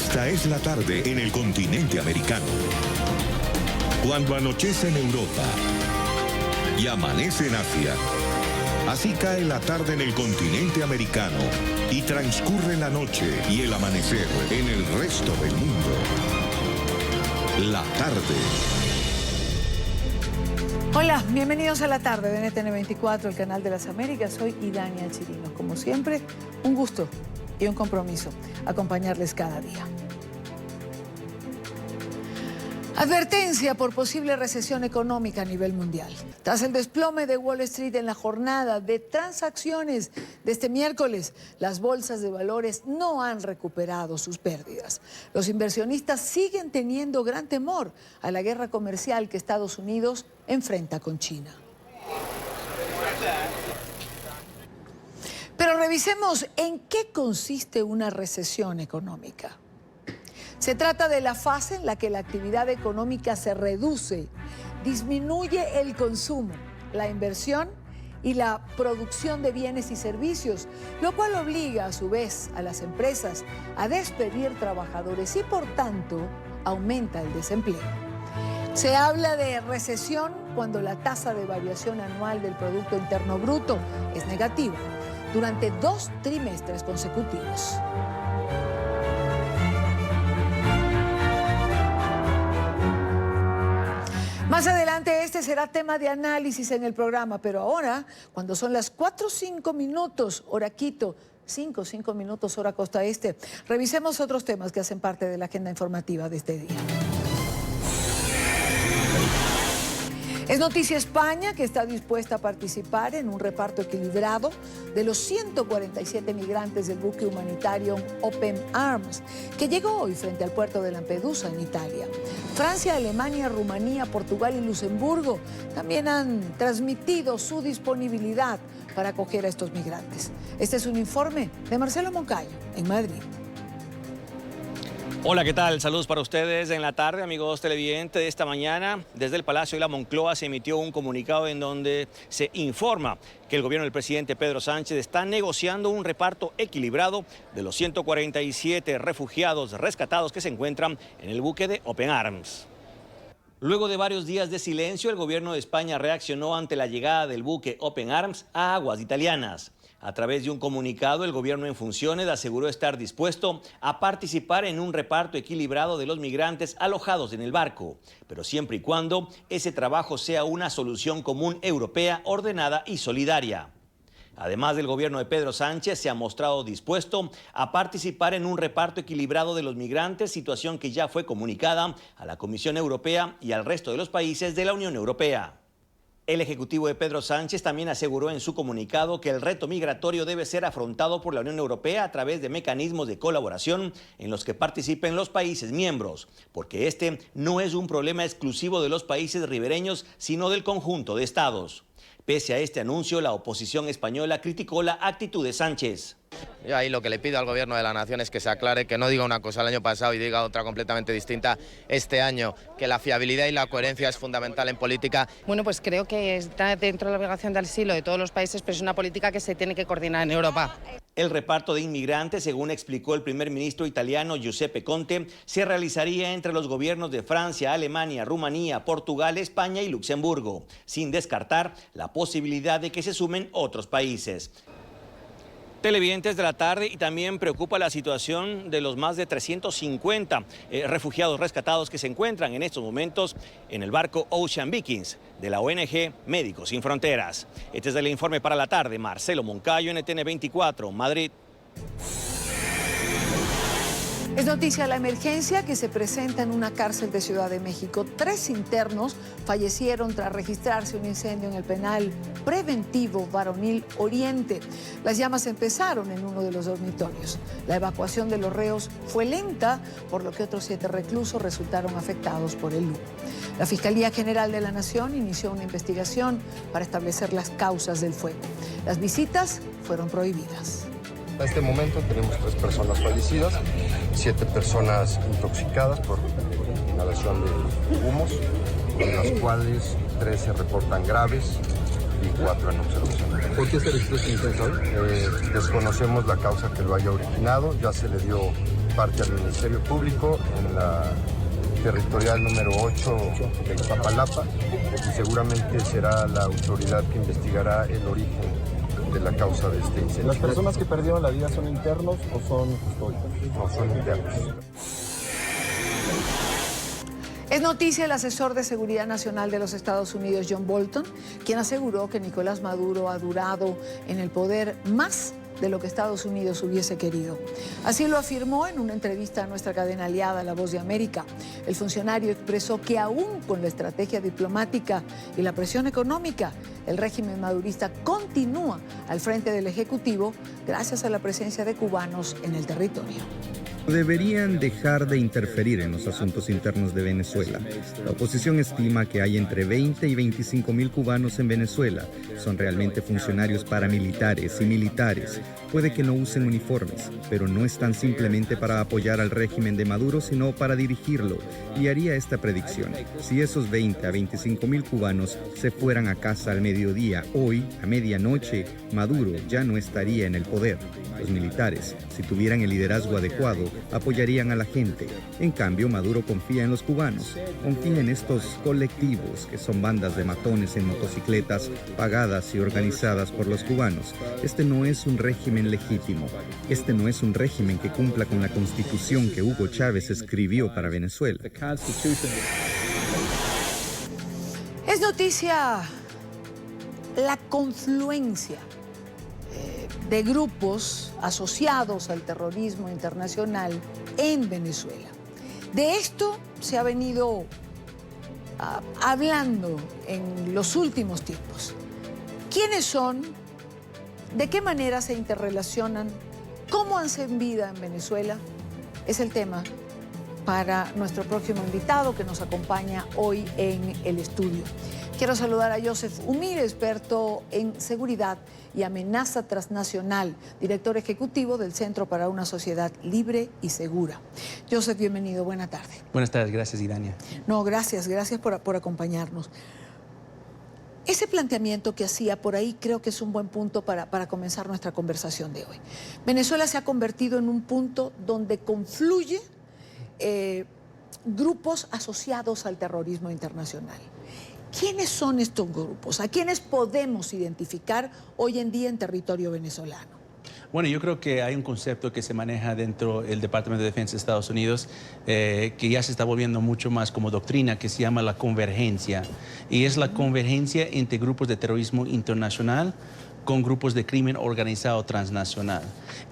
Esta es la tarde en el continente americano. Cuando anochece en Europa y amanece en Asia, así cae la tarde en el continente americano y transcurre la noche y el amanecer en el resto del mundo. La tarde. Hola, bienvenidos a la tarde de NTN 24, el canal de las Américas. Soy Idania Chirinos. Como siempre, un gusto y un compromiso acompañarles cada día. Advertencia por posible recesión económica a nivel mundial. Tras el desplome de Wall Street en la jornada de transacciones de este miércoles, las bolsas de valores no han recuperado sus pérdidas. Los inversionistas siguen teniendo gran temor a la guerra comercial que Estados Unidos enfrenta con China. Pero revisemos en qué consiste una recesión económica. Se trata de la fase en la que la actividad económica se reduce, disminuye el consumo, la inversión y la producción de bienes y servicios, lo cual obliga a su vez a las empresas a despedir trabajadores y por tanto aumenta el desempleo. Se habla de recesión cuando la tasa de variación anual del Producto Interno Bruto es negativa durante 2 trimestres consecutivos. Más adelante este será tema de análisis en el programa, pero ahora, cuando son las 4:05 minutos, hora Quito, 5 minutos, hora Costa Este, revisemos otros temas que hacen parte de la agenda informativa de este día. Es noticia España, que está dispuesta a participar en un reparto equilibrado de los 147 migrantes del buque humanitario Open Arms, que llegó hoy frente al puerto de Lampedusa, en Italia. Francia, Alemania, Rumanía, Portugal y Luxemburgo también han transmitido su disponibilidad para acoger a estos migrantes. Este es un informe de Marcelo Moncayo, en Madrid. Hola, ¿qué tal? Saludos para ustedes en la tarde, amigos televidentes. Esta mañana, desde el Palacio de la Moncloa, se emitió un comunicado en donde se informa que el gobierno del presidente Pedro Sánchez está negociando un reparto equilibrado de los 147 refugiados rescatados que se encuentran en el buque de Open Arms. Luego de varios días de silencio, el gobierno de España reaccionó ante la llegada del buque Open Arms a aguas italianas. A través de un comunicado, el gobierno en funciones aseguró estar dispuesto a participar en un reparto equilibrado de los migrantes alojados en el barco, pero siempre y cuando ese trabajo sea una solución común europea, ordenada y solidaria. Además, del gobierno de Pedro Sánchez se ha mostrado dispuesto a participar en un reparto equilibrado de los migrantes, situación que ya fue comunicada a la Comisión Europea y al resto de los países de la Unión Europea. El ejecutivo de Pedro Sánchez también aseguró en su comunicado que el reto migratorio debe ser afrontado por la Unión Europea a través de mecanismos de colaboración en los que participen los países miembros, porque este no es un problema exclusivo de los países ribereños, sino del conjunto de estados. Pese a este anuncio, la oposición española criticó la actitud de Sánchez. Yo ahí lo que le pido al gobierno de la nación es que se aclare, que no diga una cosa el año pasado y diga otra completamente distinta este año, que la fiabilidad y la coherencia es fundamental en política. Bueno, pues creo que está dentro de la obligación de asilo de todos los países, pero es una política que se tiene que coordinar en Europa. El reparto de inmigrantes, según explicó el primer ministro italiano Giuseppe Conte, se realizaría entre los gobiernos de Francia, Alemania, Rumanía, Portugal, España y Luxemburgo, sin descartar la posibilidad de que se sumen otros países. Televidentes de la tarde, y también preocupa la situación de los más de 350 refugiados rescatados que se encuentran en estos momentos en el barco Ocean Vikings de la ONG Médicos Sin Fronteras. Este es el informe para la tarde. Marcelo Moncayo, NTN 24, Madrid. Es noticia la emergencia que se presenta en una cárcel de Ciudad de México. 3 internos fallecieron tras registrarse un incendio en el penal preventivo varonil Oriente. Las llamas empezaron en uno de los dormitorios. La evacuación de los reos fue lenta, por lo que otros 7 reclusos resultaron afectados por el humo. La Fiscalía General de la Nación inició una investigación para establecer las causas del fuego. Las visitas fueron prohibidas. En este momento tenemos 3 personas fallecidas, 7 personas intoxicadas por inhalación de humos, de las cuales 3 se reportan graves y 4 en observación. ¿Por qué se registró este incendio? Desconocemos la causa que lo haya originado, ya se le dio parte al Ministerio Público en la territorial número 8 de Iztapalapa, y seguramente será la autoridad que investigará el origen de la causa de este incendio. ¿Las personas que perdieron la vida son internos o son custodios? No, son internos. Es noticia el asesor de Seguridad Nacional de los Estados Unidos, John Bolton, quien aseguró que Nicolás Maduro ha durado en el poder más de lo que Estados Unidos hubiese querido. Así lo afirmó en una entrevista a nuestra cadena aliada, La Voz de América. El funcionario expresó que aún con la estrategia diplomática y la presión económica, el régimen madurista continúa al frente del Ejecutivo gracias a la presencia de cubanos en el territorio. Deberían dejar de interferir en los asuntos internos de Venezuela. La oposición estima que hay entre 20 y 25 mil cubanos en Venezuela. Son realmente funcionarios paramilitares y militares. Puede que no usen uniformes, pero no están simplemente para apoyar al régimen de Maduro, sino para dirigirlo. Y haría esta predicción. Si esos 20 a 25 mil cubanos se fueran a casa al mediodía, hoy, a medianoche, Maduro ya no estaría en el poder. Los militares, si tuvieran el liderazgo adecuado, apoyarían a la gente. En cambio, Maduro confía en los cubanos, confía en estos colectivos que son bandas de matones en motocicletas pagadas y organizadas por los cubanos. Este no es un régimen legítimo. Este no es un régimen que cumpla con la constitución que Hugo Chávez escribió para Venezuela. Es noticia la confluencia de grupos asociados al terrorismo internacional en Venezuela. De esto se ha venido hablando en los últimos tiempos. ¿Quiénes son? ¿De qué manera se interrelacionan? ¿Cómo hacen vida en Venezuela? Es el tema para nuestro próximo invitado que nos acompaña hoy en el estudio. Quiero saludar a Joseph Umir, experto en seguridad y amenaza transnacional, director ejecutivo del Centro para una Sociedad Libre y Segura. Joseph, bienvenido, buena tarde. Buenas tardes, gracias, Idania. No, gracias por acompañarnos. Ese planteamiento que hacía por ahí creo que es un buen punto para comenzar nuestra conversación de hoy. Venezuela se ha convertido en un punto donde confluye grupos asociados al terrorismo internacional. ¿Quiénes son estos grupos? ¿A quiénes podemos identificar hoy en día en territorio venezolano? Bueno, yo creo que hay un concepto que se maneja dentro del Departamento de Defensa de Estados Unidos que ya se está volviendo mucho más como doctrina, que se llama la convergencia. Y es la convergencia entre grupos de terrorismo internacional con grupos de crimen organizado transnacional.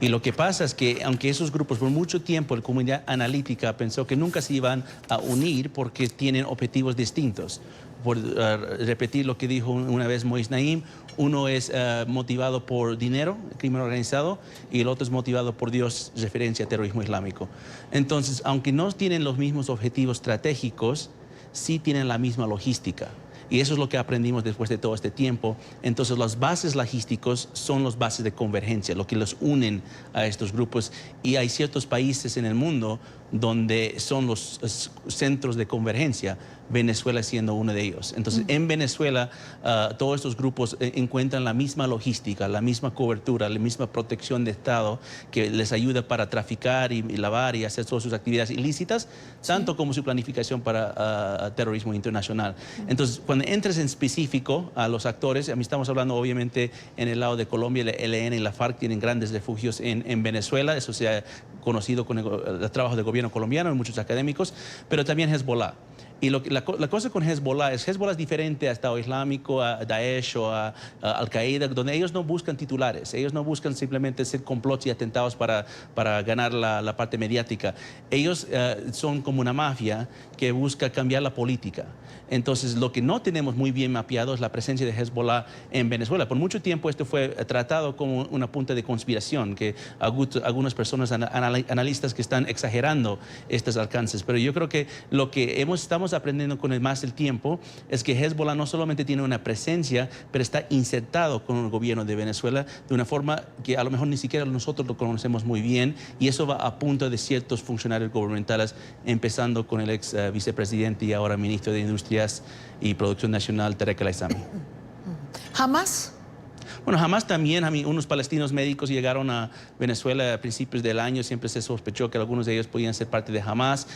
Y lo que pasa es que, aunque esos grupos por mucho tiempo, la comunidad analítica pensó que nunca se iban a unir porque tienen objetivos distintos. Por repetir lo que dijo una vez Moïse Naim, uno es motivado por dinero, crimen organizado, y el otro es motivado por Dios, referencia a terrorismo islámico. Entonces, aunque no tienen los mismos objetivos estratégicos, sí tienen la misma logística. Y eso es lo que aprendimos después de todo este tiempo. Entonces, las bases logísticos son las bases de convergencia, lo que los unen a estos grupos. Y hay ciertos países en el mundo donde son los centros de convergencia, Venezuela siendo uno de ellos. Entonces, en Venezuela, todos estos grupos encuentran la misma logística, la misma cobertura, la misma protección de Estado que les ayuda para traficar y lavar y hacer todas sus actividades ilícitas, tanto como su planificación para terrorismo internacional. Entonces, cuando entres en específico a los actores, a mí estamos hablando obviamente en el lado de Colombia, el ELN y la FARC tienen grandes refugios en Venezuela, eso se ha conocido con el trabajo del gobierno colombiano y muchos académicos, pero también Hezbollah. Y la cosa con Hezbollah es diferente a Estado Islámico, a Daesh o a Al-Qaeda, donde ellos no buscan titulares, ellos no buscan simplemente hacer complots y atentados para ganar la parte mediática. Ellos son como una mafia que busca cambiar la política. Entonces, lo que no tenemos muy bien mapeado es la presencia de Hezbollah en Venezuela. Por mucho tiempo esto fue tratado como una punta de conspiración, que algunas personas, analistas que están exagerando estos alcances. Pero yo creo que lo que estamos aprendiendo con más el tiempo es que Hezbollah no solamente tiene una presencia, pero está insertado con el gobierno de Venezuela de una forma que a lo mejor ni siquiera nosotros lo conocemos muy bien, y eso va a punta de ciertos funcionarios gubernamentales, empezando con el ex vicepresidente y ahora ministro de Industrias y Producción Nacional, Tarek El Aissami. ¿Jamás? Bueno, Hamas también, unos palestinos médicos llegaron a Venezuela a principios del año, siempre se sospechó que algunos de ellos podían ser parte de Hamas.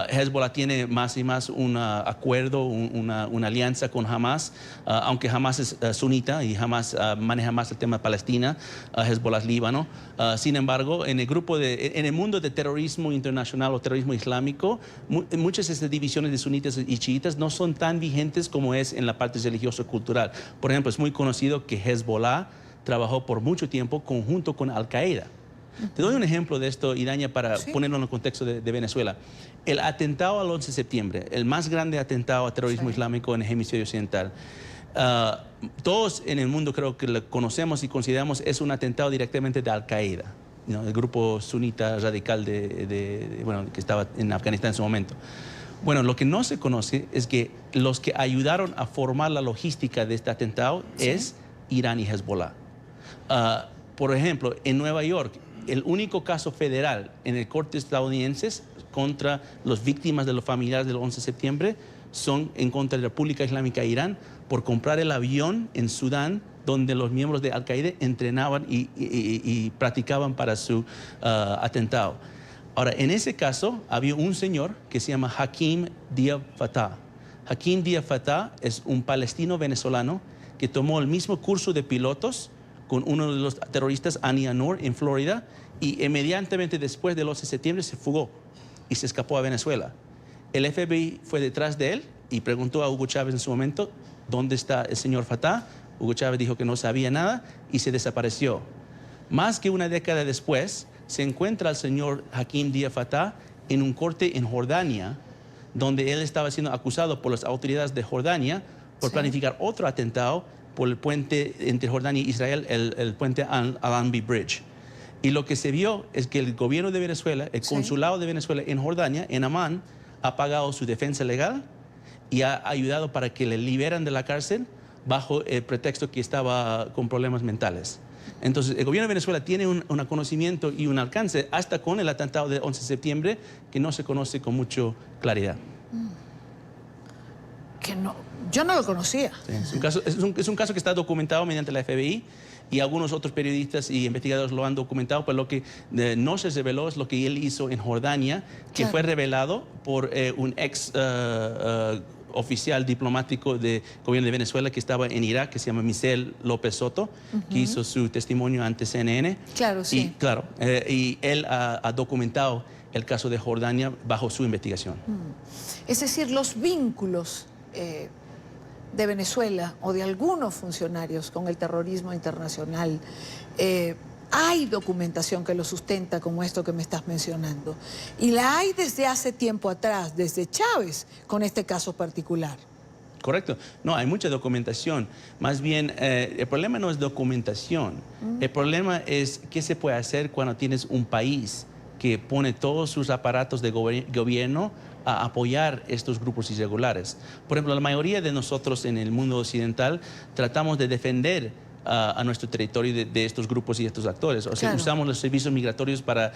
Hezbollah tiene más y más un acuerdo, una alianza con Hamas, aunque Hamas es sunita y Hamas maneja más el tema de Palestina, Hezbollah es Líbano. Sin embargo, en el mundo de terrorismo internacional o terrorismo islámico, muchas de estas divisiones de sunitas y chiitas no son tan vigentes como es en la parte religioso-cultural. Por ejemplo, es muy conocido que Hezbollah trabajó por mucho tiempo conjunto con Al-Qaeda. Te doy un ejemplo de esto, Idaña, para ponerlo en el contexto de Venezuela. El atentado al 11 de septiembre, el más grande atentado a terrorismo islámico en el hemisferio occidental, todos en el mundo creo que lo conocemos y consideramos es un atentado directamente de Al-Qaeda, ¿no? El grupo sunita radical bueno, que estaba en Afganistán en su momento. Bueno, lo que no se conoce es que los que ayudaron a formar la logística de este atentado es Irán y Hezbollah. Por ejemplo, en Nueva York, el único caso federal en el corte estadounidense contra las víctimas de los familiares del 11 de septiembre son en contra de la República Islámica de Irán por comprar el avión en Sudán donde los miembros de Al-Qaeda entrenaban y practicaban para su atentado. Ahora, en ese caso había un señor que se llama Hakim Dia Fatah. Hakim Dia Fatah es un palestino venezolano que tomó el mismo curso de pilotos con uno de los terroristas, Ani Anur, en Florida, y inmediatamente después del 11 de septiembre se fugó y se escapó a Venezuela. El FBI fue detrás de él y preguntó a Hugo Chávez en su momento, ¿dónde está el señor Fatah? Hugo Chávez dijo que no sabía nada y se desapareció. Más que una década después, se encuentra al señor Hakim Dia Fatah en un corte en Jordania, donde él estaba siendo acusado por las autoridades de Jordania por planificar otro atentado por el puente entre Jordania y Israel, el puente Al-Anbi Bridge. Y lo que se vio es que el gobierno de Venezuela, el consulado de Venezuela en Jordania, en Amán, ha pagado su defensa legal y ha ayudado para que le liberan de la cárcel bajo el pretexto que estaba con problemas mentales. Entonces, el gobierno de Venezuela tiene un conocimiento y un alcance hasta con el atentado del 11 de septiembre que no se conoce con mucha claridad. Yo no lo conocía. Sí, es un caso que está documentado mediante la FBI y algunos otros periodistas y investigadores lo han documentado, pero lo que no se reveló es lo que él hizo en Jordania, que fue revelado por un ex oficial diplomático del gobierno de Venezuela que estaba en Irak, que se llama Michel López Soto, que hizo su testimonio ante CNN. Claro, sí. Y él ha documentado el caso de Jordania bajo su investigación. Es decir, los vínculos de Venezuela o de algunos funcionarios con el terrorismo internacional, hay documentación que lo sustenta como esto que me estás mencionando. Y la hay desde hace tiempo atrás, desde Chávez, con este caso particular. Correcto. No, hay mucha documentación. Más bien, el problema no es documentación. El problema es qué se puede hacer cuando tienes un país que pone todos sus aparatos de gobierno a apoyar estos grupos irregulares. Por ejemplo, la mayoría de nosotros en el mundo occidental tratamos de defender a nuestro territorio de estos grupos y estos actores. O sea, usamos los servicios migratorios para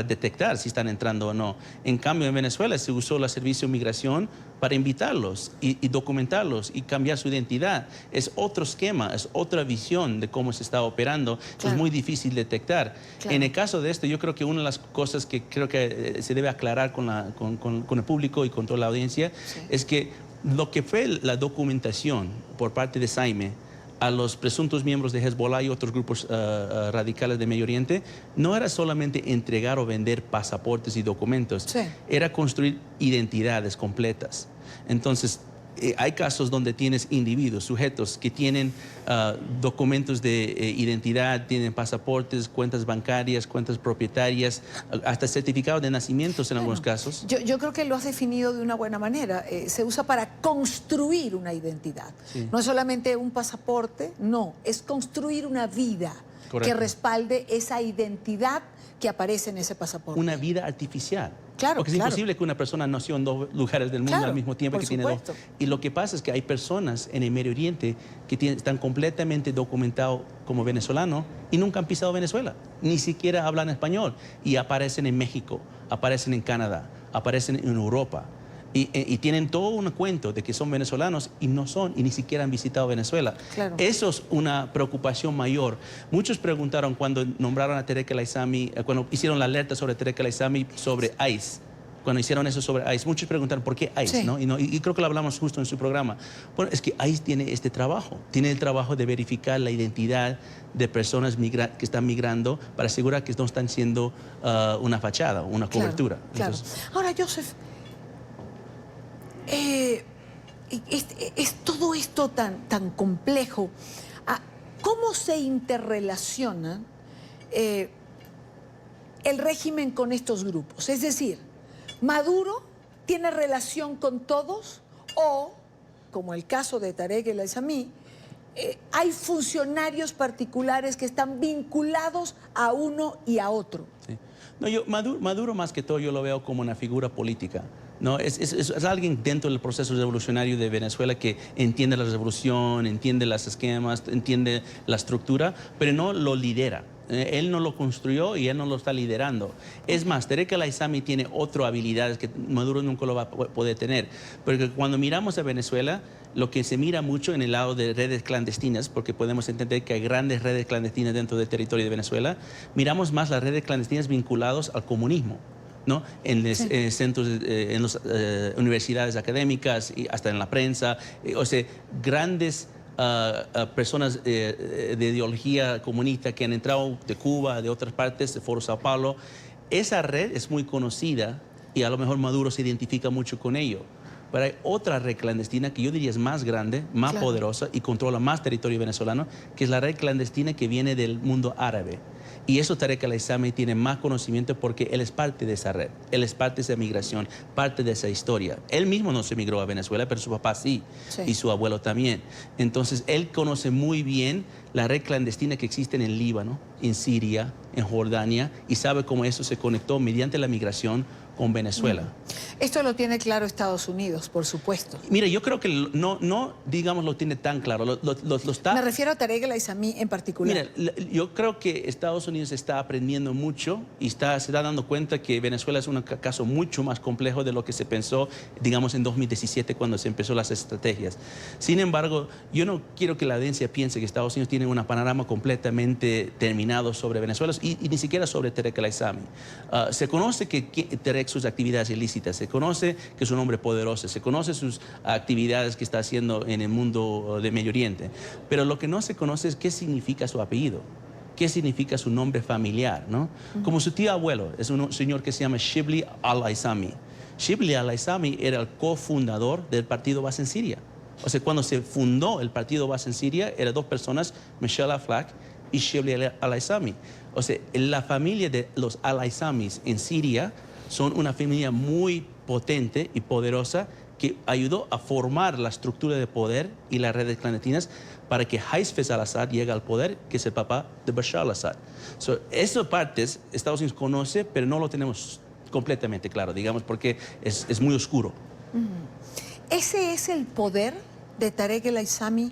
detectar si están entrando o no. En cambio, en Venezuela se usó el servicio de migración para invitarlos y documentarlos y cambiar su identidad. Es otro esquema, es otra visión de cómo se está operando. Es muy difícil detectar. En el caso de esto, yo creo que una de las cosas que creo que se debe aclarar con el público y con toda la audiencia es que lo que fue la documentación por parte de Saime a los presuntos miembros de Hezbollah y otros grupos radicales de Medio Oriente, no era solamente entregar o vender pasaportes y documentos, era construir identidades completas. Entonces, hay casos donde tienes individuos, sujetos que tienen documentos de identidad, tienen pasaportes, cuentas bancarias, cuentas propietarias, hasta certificados de nacimientos en algunos casos. Yo creo que lo has definido de una buena manera. Se usa para construir una identidad. No es solamente un pasaporte, no, es construir una vida que respalde esa identidad que aparece en ese papasaporte. Una vida artificial. Claro, porque es imposible que una persona nació en dos lugares del mundo al mismo tiempo que tiene dos. Y lo que pasa es que hay personas en el Medio Oriente que están completamente documentados como venezolanos y nunca han pisado Venezuela. Ni siquiera hablan español. Y aparecen en México, aparecen en Canadá, aparecen en Europa. Y tienen todo un cuento de que son venezolanos y no son, y ni siquiera han visitado Venezuela. Claro. Eso es una preocupación mayor. Muchos preguntaron cuando nombraron a Tarek El Aissami, cuando hicieron la alerta sobre Tarek El Aissami sobre ICE. Cuando hicieron eso sobre ICE, muchos preguntaron por qué ICE, Sí. ¿no? Y creo que lo hablamos justo en su programa. Bueno, es que ICE tiene este trabajo, tiene el trabajo de verificar la identidad de personas que están migrando para asegurar que no están siendo una fachada, una cobertura. Claro. Entonces, Ahora, Joseph, es todo esto tan complejo. ¿Cómo se interrelaciona el régimen con estos grupos? Es decir, ¿Maduro tiene relación con todos o, como el caso de Tarek El Aissami, hay funcionarios particulares que están vinculados a uno y a otro? sí. No, Maduro más que todo yo lo veo como una figura política. No, es alguien dentro del proceso revolucionario de Venezuela que entiende la revolución, entiende los esquemas, entiende la estructura, pero no lo lidera. Él no lo construyó y él no lo está liderando. Es más, Tarek El Aissami tiene otras habilidades que Maduro nunca lo va a poder tener. Porque cuando miramos a Venezuela, lo que se mira mucho en el lado de redes clandestinas, porque podemos entender que hay grandes redes clandestinas dentro del territorio de Venezuela, miramos más las redes clandestinas vinculadas al comunismo, ¿no? En centros, en las universidades académicas y hasta en la prensa, o sea, grandes personas de ideología comunista que han entrado de Cuba, de otras partes, de Foro Sao Paulo. Esa red es muy conocida y a lo mejor Maduro se identifica mucho con ello. Pero hay otra red clandestina que yo diría es más grande, más poderosa y controla más territorio venezolano, que es la red clandestina que viene del mundo árabe. Y eso Tarek El Aissami tiene más conocimiento porque él es parte de esa red, él es parte de esa migración, parte de esa historia. Él mismo no se migró a Venezuela, pero su papá sí, y su abuelo también. Entonces, él conoce muy bien la red clandestina que existe en el Líbano, en Siria, en Jordania, y sabe cómo eso se conectó mediante la migración con Venezuela. Esto lo tiene claro Estados Unidos, por supuesto. Mira, yo creo que no digamos, lo tiene tan claro. Lo está... Me refiero a Tarek El Aissami en particular. Mira, yo creo que Estados Unidos está aprendiendo mucho y se está dando cuenta que Venezuela es un caso mucho más complejo de lo que se pensó, digamos, en 2017 cuando se empezó las estrategias. Sin embargo, yo no quiero que la audiencia piense que Estados Unidos tiene un panorama completamente terminado sobre Venezuela y ni siquiera sobre Tarek El Aissami. Se conoce que Tarek sus actividades ilícitas, se conoce que es un hombre poderoso, se conoce sus actividades que está haciendo en el mundo de Medio Oriente, pero lo que no se conoce es qué significa su apellido, qué significa su nombre familiar, ¿no? Como su tío abuelo, es un señor que se llama Shibli Al-Aissami. Shibli Al-Aissami era el cofundador del partido Baas en Siria. O sea, cuando se fundó el partido Baas en Siria, eran dos personas, Michel Aflaq y Shibli Al-Aissami. O sea, la familia de los Al-Aissamis en Siria son una familia muy potente y poderosa que ayudó a formar la estructura de poder y las redes clandestinas para que Hafez al-Assad llegue al poder, que es el papá de Bashar al-Assad. Esas partes Estados Unidos conoce, pero no lo tenemos completamente claro, digamos, porque es muy oscuro. ¿Ese es el poder de Tarek El Aissami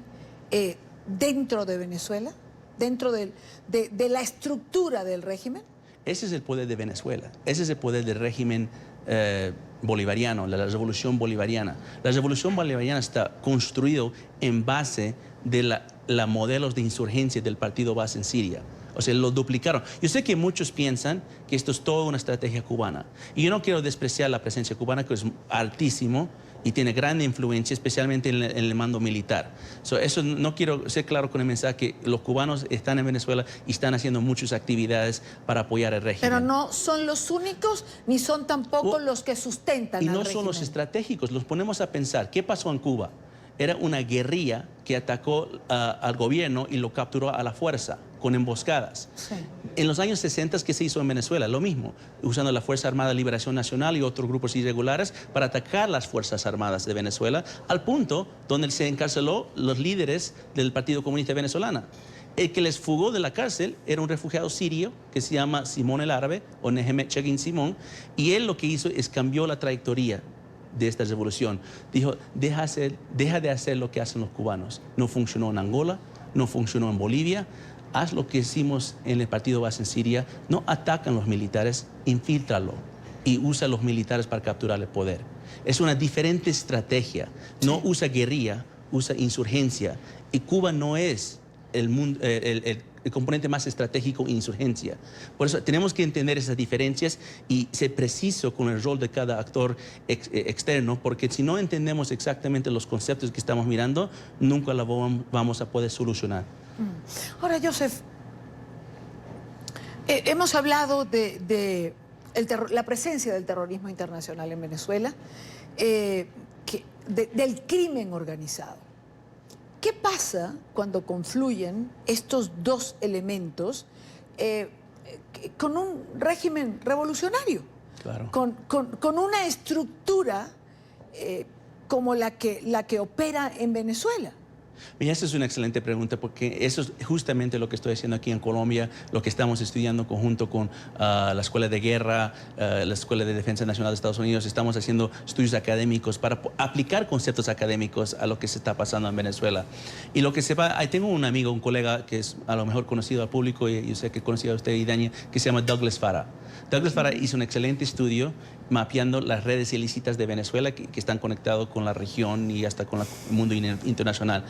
dentro de Venezuela? ¿Dentro de la estructura del régimen? Ese es el poder de Venezuela, ese es el poder del régimen bolivariano, la revolución bolivariana. La revolución bolivariana está construido en base de la modelos de insurgencia del partido Baas en Siria. O sea, lo duplicaron. Yo sé que muchos piensan que esto es toda una estrategia cubana. Y yo no quiero despreciar la presencia cubana, que es altísimo y tiene gran influencia, especialmente en el mando militar. Eso no quiero ser claro con el mensaje que los cubanos están en Venezuela y están haciendo muchas actividades para apoyar el régimen. Pero no son los únicos, ni son tampoco los que sustentan al régimen. Y no son los estratégicos. Los ponemos a pensar, ¿qué pasó en Cuba? Era una guerrilla que atacó al gobierno y lo capturó a la fuerza, con emboscadas. Sí. En los años 60, ¿qué se hizo en Venezuela? Lo mismo, usando la Fuerza Armada de Liberación Nacional y otros grupos irregulares para atacar las Fuerzas Armadas de Venezuela, al punto donde se encarceló los líderes del Partido Comunista Venezolano. El que les fugó de la cárcel era un refugiado sirio que se llama Simón el Árabe, o Nehemet Chagin Simón, y él lo que hizo es cambió la trayectoria de esta revolución. Dijo, deja de hacer lo que hacen los cubanos. No funcionó en Angola, no funcionó en Bolivia. Haz lo que hicimos en el partido Baas en Siria. No atacan los militares, infíltralo. y usa a los militares para capturar el poder. Es una diferente estrategia. No usa guerrilla, usa insurgencia. Y Cuba no es el componente más estratégico en insurgencia. Por eso tenemos que entender esas diferencias y ser preciso con el rol de cada actor externo, porque si no entendemos exactamente los conceptos que estamos mirando, nunca la vamos a poder solucionar. Ahora, Joseph, hemos hablado de la presencia del terrorismo internacional en Venezuela, del crimen organizado. ¿Qué pasa cuando confluyen estos dos elementos con un régimen revolucionario? Claro. Con una estructura como la que opera en Venezuela. Mira, esa es una excelente pregunta, porque eso es justamente lo que estoy haciendo aquí en Colombia, lo que estamos estudiando conjunto con la Escuela de Guerra, la Escuela de Defensa Nacional de Estados Unidos. Estamos haciendo estudios académicos para aplicar conceptos académicos a lo que se está pasando en Venezuela. Y lo que se va, ahí tengo un amigo, un colega que es a lo mejor conocido al público, y yo sé que conocido a usted y Dania, que se llama Douglas Farah. Douglas Farah hizo un excelente estudio mapeando las redes ilícitas de Venezuela que están conectados con la región y hasta con el mundo internacional.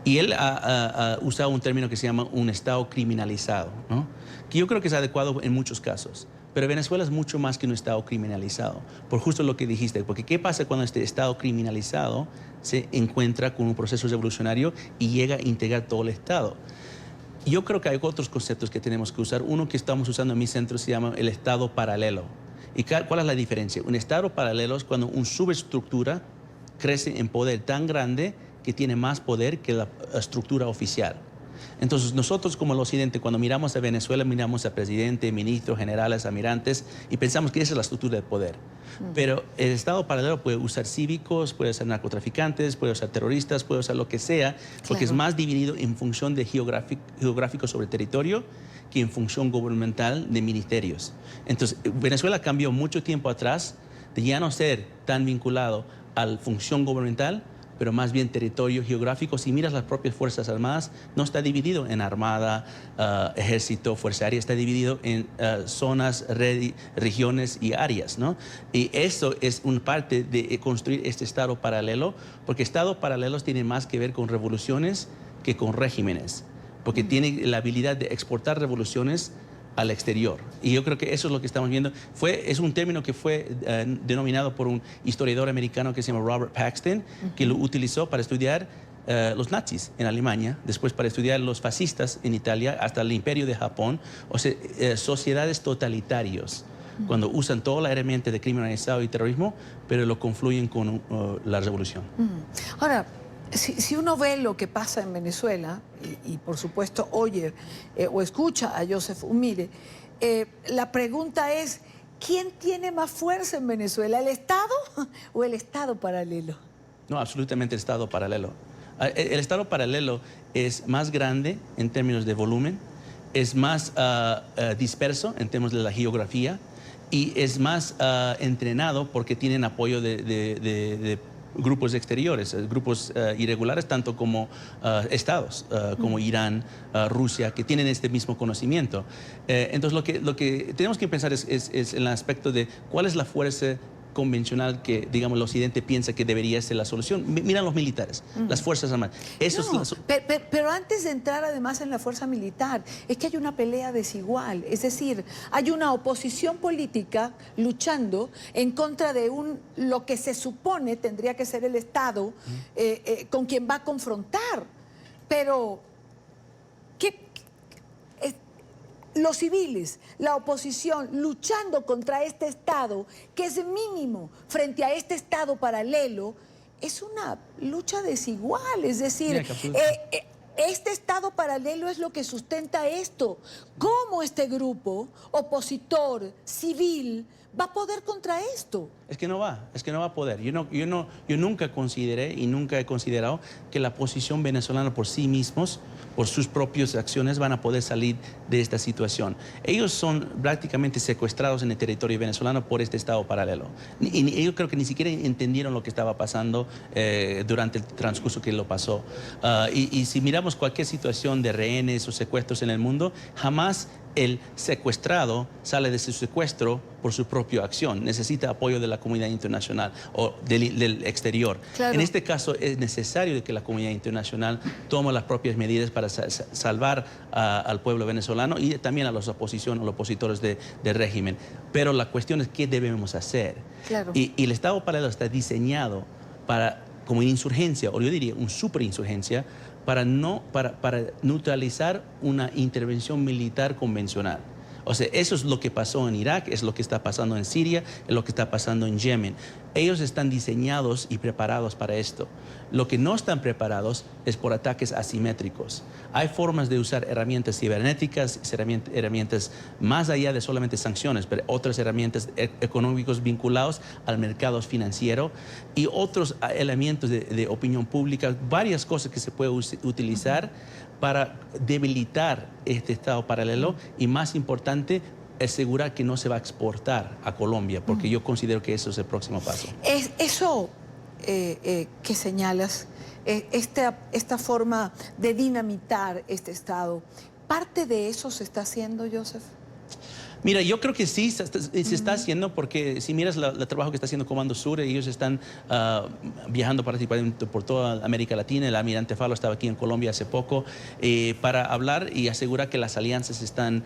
Y él ha usado un término que se llama un Estado criminalizado, ¿no? Que yo creo que es adecuado en muchos casos. Pero Venezuela es mucho más que un Estado criminalizado, por justo lo que dijiste. Porque ¿qué pasa cuando este Estado criminalizado se encuentra con un proceso revolucionario y llega a integrar todo el Estado? Yo creo que hay otros conceptos que tenemos que usar. Uno que estamos usando en mi centro se llama el Estado paralelo. ¿Y cuál es la diferencia? Un Estado paralelo es cuando una subestructura crece en poder tan grande que tiene más poder que la estructura oficial. Entonces, nosotros como el Occidente, cuando miramos a Venezuela, miramos a presidente, ministros, generales, almirantes, y pensamos que esa es la estructura de poder. Pero el Estado paralelo puede usar cívicos, puede usar narcotraficantes, puede usar terroristas, puede usar lo que sea, porque es más dividido en función de geográfico sobre territorio que en función gubernamental de ministerios. Entonces, Venezuela cambió mucho tiempo atrás de ya no ser tan vinculado a la función gubernamental, pero más bien territorio geográfico. Si miras las propias Fuerzas Armadas, no está dividido en Armada, Ejército, Fuerza Aérea, está dividido en zonas, regiones y áreas, ¿no? Y eso es una parte de construir este Estado paralelo, porque Estados paralelos tienen más que ver con revoluciones que con regímenes, porque tienen la habilidad de exportar revoluciones al exterior. Y yo creo que eso es lo que estamos viendo. Es un término que fue denominado por un historiador americano que se llama Robert Paxton, que lo utilizó para estudiar los nazis en Alemania, después para estudiar los fascistas en Italia, hasta el imperio de Japón, o sea, sociedades totalitarias, cuando usan toda la herramienta de crimen organizado y terrorismo, pero lo confluyen con la revolución. Ahora, si uno ve lo que pasa en Venezuela y por supuesto oye o escucha a Joseph Umire, la pregunta es, ¿quién tiene más fuerza en Venezuela, el Estado o el Estado paralelo? No, absolutamente el Estado paralelo. El Estado paralelo es más grande en términos de volumen, es más disperso en términos de la geografía y es más entrenado porque tienen apoyo de grupos exteriores, grupos irregulares, tanto como estados, como Irán, Rusia, que tienen este mismo conocimiento. Entonces, lo que tenemos que pensar es el aspecto de cuál es la fuerza convencional que, digamos, el Occidente piensa que debería ser la solución. Miran los militares, las Fuerzas Armadas. Pero antes de entrar además en la fuerza militar, es que hay una pelea desigual. Es decir, hay una oposición política luchando en contra de lo que se supone tendría que ser el Estado con quien va a confrontar. Pero, los civiles, la oposición, luchando contra este Estado, que es mínimo frente a este Estado paralelo, es una lucha desigual. Es decir, este Estado paralelo es lo que sustenta esto. ¿Cómo este grupo opositor, civil, va a poder contra esto? Es que no va a poder. Yo nunca consideré y nunca he considerado que la posición venezolana por sí mismos, por sus propias acciones, van a poder salir de esta situación. Ellos son prácticamente secuestrados en el territorio venezolano por este Estado paralelo. Y yo creo que ni siquiera entendieron lo que estaba pasando durante el transcurso que lo pasó. Y si miramos miramos cualquier situación de rehenes o secuestros en el mundo, jamás el secuestrado sale de su secuestro por su propia acción. Necesita apoyo de la comunidad internacional o del exterior. Claro. En este caso es necesario que la comunidad internacional tome las propias medidas para salvar al pueblo venezolano y también a los opositores del régimen. Pero la cuestión es qué debemos hacer. Claro. Y el Estado paralelo está diseñado como insurgencia, o yo diría una superinsurgencia, para neutralizar una intervención militar convencional. O sea, eso es lo que pasó en Irak, es lo que está pasando en Siria, es lo que está pasando en Yemen. Ellos están diseñados y preparados para esto. Lo que no están preparados es por ataques asimétricos. Hay formas de usar herramientas cibernéticas, herramientas más allá de solamente sanciones, pero otras herramientas económicas vinculadas al mercado financiero y otros elementos de opinión pública, varias cosas que se pueden utilizar para debilitar este Estado paralelo y, más importante, asegurar que no se va a exportar a Colombia, porque yo considero que eso es el próximo paso. Eso que señalas, esta forma de dinamitar este Estado, ¿parte de eso se está haciendo, Joseph? Mira, yo creo que sí se está haciendo, porque si miras el trabajo que está haciendo Comando Sur, ellos están viajando prácticamente por toda América Latina. El almirante Falo estaba aquí en Colombia hace poco para hablar y asegurar que las alianzas están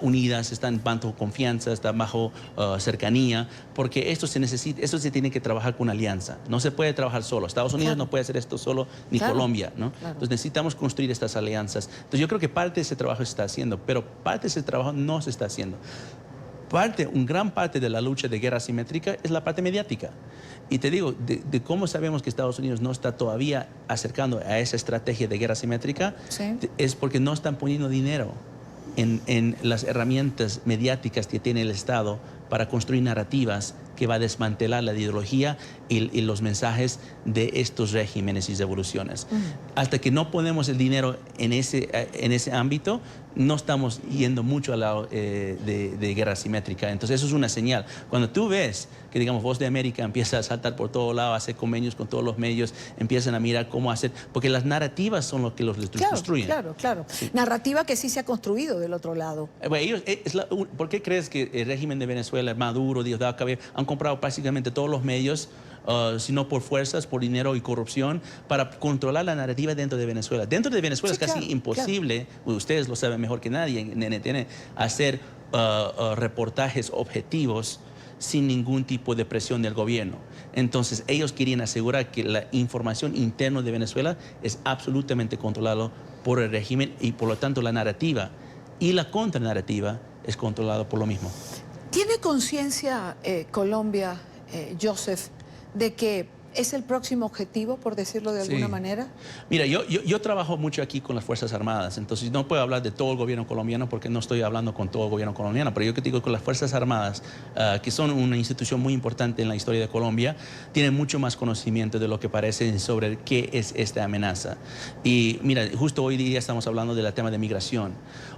unidas, están bajo confianza, están bajo cercanía, porque esto se tiene que trabajar con alianza. No se puede trabajar solo. Estados Unidos no puede hacer esto solo, ni Colombia, ¿no? Claro. Entonces necesitamos construir estas alianzas. Entonces yo creo que parte de ese trabajo se está haciendo, pero parte de ese trabajo no se está haciendo. Una gran parte de la lucha de guerra asimétrica es la parte mediática. Y te digo, de cómo sabemos que Estados Unidos no está todavía acercando a esa estrategia de guerra asimétrica, es porque no están poniendo dinero en las herramientas mediáticas que tiene el Estado para construir narrativas que va a desmantelar la ideología y los mensajes de estos regímenes y revoluciones. Hasta que no ponemos el dinero en ese ámbito, no estamos yendo mucho al lado de guerra asimétrica. Entonces eso es una señal. Cuando tú ves que, digamos, Voz de América empieza a saltar por todo lado, a hacer convenios con todos los medios, empiezan a mirar cómo hacer, porque las narrativas son lo que los construyen. Claro. Sí. Narrativa que sí se ha construido del otro lado. Bueno, ¿por qué crees que el régimen de Venezuela, Maduro, Diosdado Cabello, han comprado prácticamente todos los medios, sino por fuerzas, por dinero y corrupción, para controlar la narrativa dentro de Venezuela? Dentro de Venezuela es casi imposible, ustedes lo saben mejor que nadie en NTN, hacer reportajes objetivos sin ningún tipo de presión del gobierno. Entonces ellos querían asegurar que la información interna de Venezuela es absolutamente controlada por el régimen y por lo tanto la narrativa y la contranarrativa es controlada por lo mismo. ¿Tiene conciencia Colombia, Joseph, de que es el próximo objetivo, por decirlo de alguna manera? Mira, yo trabajo mucho aquí con las Fuerzas Armadas, entonces no puedo hablar de todo el gobierno colombiano porque no estoy hablando con todo el gobierno colombiano, pero yo que digo con las Fuerzas Armadas, que son una institución muy importante en la historia de Colombia, tienen mucho más conocimiento de lo que parece sobre qué es esta amenaza. Y mira, justo hoy día estamos hablando del tema de migración.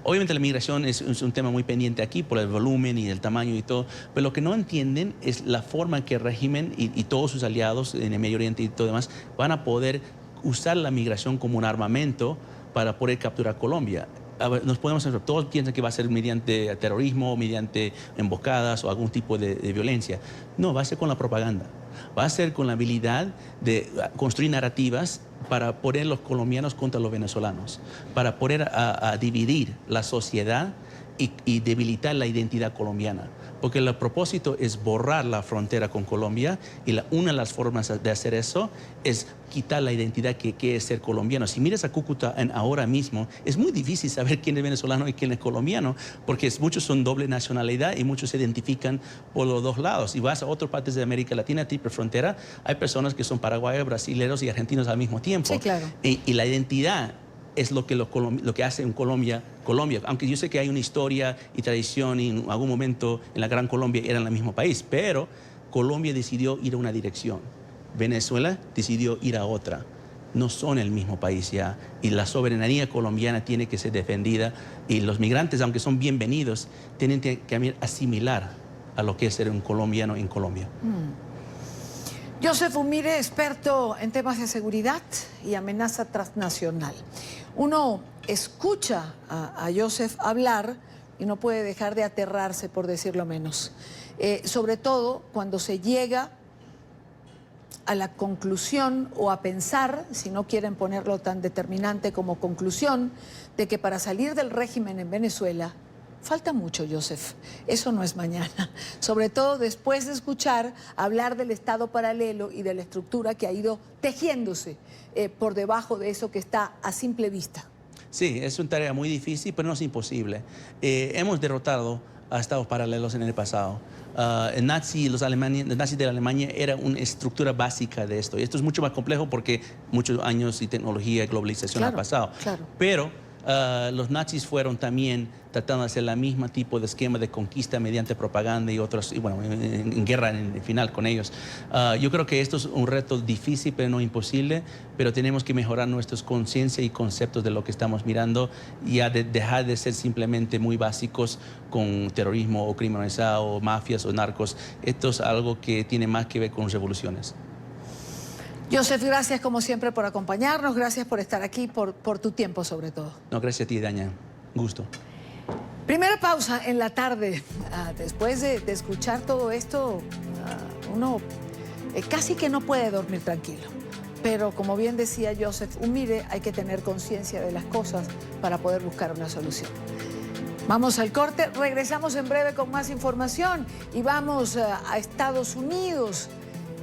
Obviamente la migración es un tema muy pendiente aquí por el volumen y el tamaño y todo, pero lo que no entienden es la forma en que el régimen y todos sus aliados en el Medio Oriente y todo demás van a poder usar la migración como un armamento para poder capturar Colombia. A ver, nos podemos hacer, todos piensan que va a ser mediante terrorismo, mediante emboscadas o algún tipo de violencia. No, va a ser con la propaganda. Va a ser con la habilidad de construir narrativas para poner los colombianos contra los venezolanos, para poder a dividir la sociedad y debilitar la identidad colombiana. Porque el propósito es borrar la frontera con Colombia y una de las formas de hacer eso es quitar la identidad que es ser colombiano. Si miras a Cúcuta ahora mismo, es muy difícil saber quién es venezolano y quién es colombiano, porque muchos son doble nacionalidad y muchos se identifican por los dos lados. Y vas a otras partes de América Latina, tipo frontera, hay personas que son paraguayos, brasileños y argentinos al mismo tiempo. Sí, claro. Y la identidad es lo que hace en Colombia, aunque yo sé que hay una historia y tradición y en algún momento en la Gran Colombia eran el mismo país, pero Colombia decidió ir a una dirección, Venezuela decidió ir a otra. No son el mismo país ya y la soberanía colombiana tiene que ser defendida y los migrantes, aunque son bienvenidos, tienen que asimilar a lo que es ser un colombiano en Colombia. Joseph Umire, experto en temas de seguridad y amenaza transnacional. Uno escucha a Joseph hablar y no puede dejar de aterrarse, por decirlo menos. Sobre todo cuando se llega a la conclusión o a pensar, si no quieren ponerlo tan determinante como conclusión, de que para salir del régimen en Venezuela falta mucho, Joseph. Eso no es mañana. Sobre todo después de escuchar hablar del Estado paralelo y de la estructura que ha ido tejiéndose por debajo de eso que está a simple vista. Sí, es una tarea muy difícil, pero no es imposible. Hemos derrotado a estados paralelos en el pasado. Los nazis de Alemania era una estructura básica de esto. Y esto es mucho más complejo porque muchos años y tecnología y globalización ha pasado. Claro. Pero los nazis fueron también tratando de hacer el mismo tipo de esquema de conquista mediante propaganda y otros, y bueno, en guerra en el final con ellos. Yo creo que esto es un reto difícil, pero no imposible, pero tenemos que mejorar nuestras conciencias y conceptos de lo que estamos mirando y dejar de ser simplemente muy básicos con terrorismo o crimen organizado o mafias o narcos. Esto es algo que tiene más que ver con revoluciones. Joseph, gracias como siempre por acompañarnos, gracias por estar aquí, por tu tiempo sobre todo. No, gracias a ti, Daña. Gusto. Primera pausa en la tarde. Después de escuchar todo esto, uno casi que no puede dormir tranquilo. Pero como bien decía Joseph Umire, hay que tener conciencia de las cosas para poder buscar una solución. Vamos al corte, regresamos en breve con más información y vamos a Estados Unidos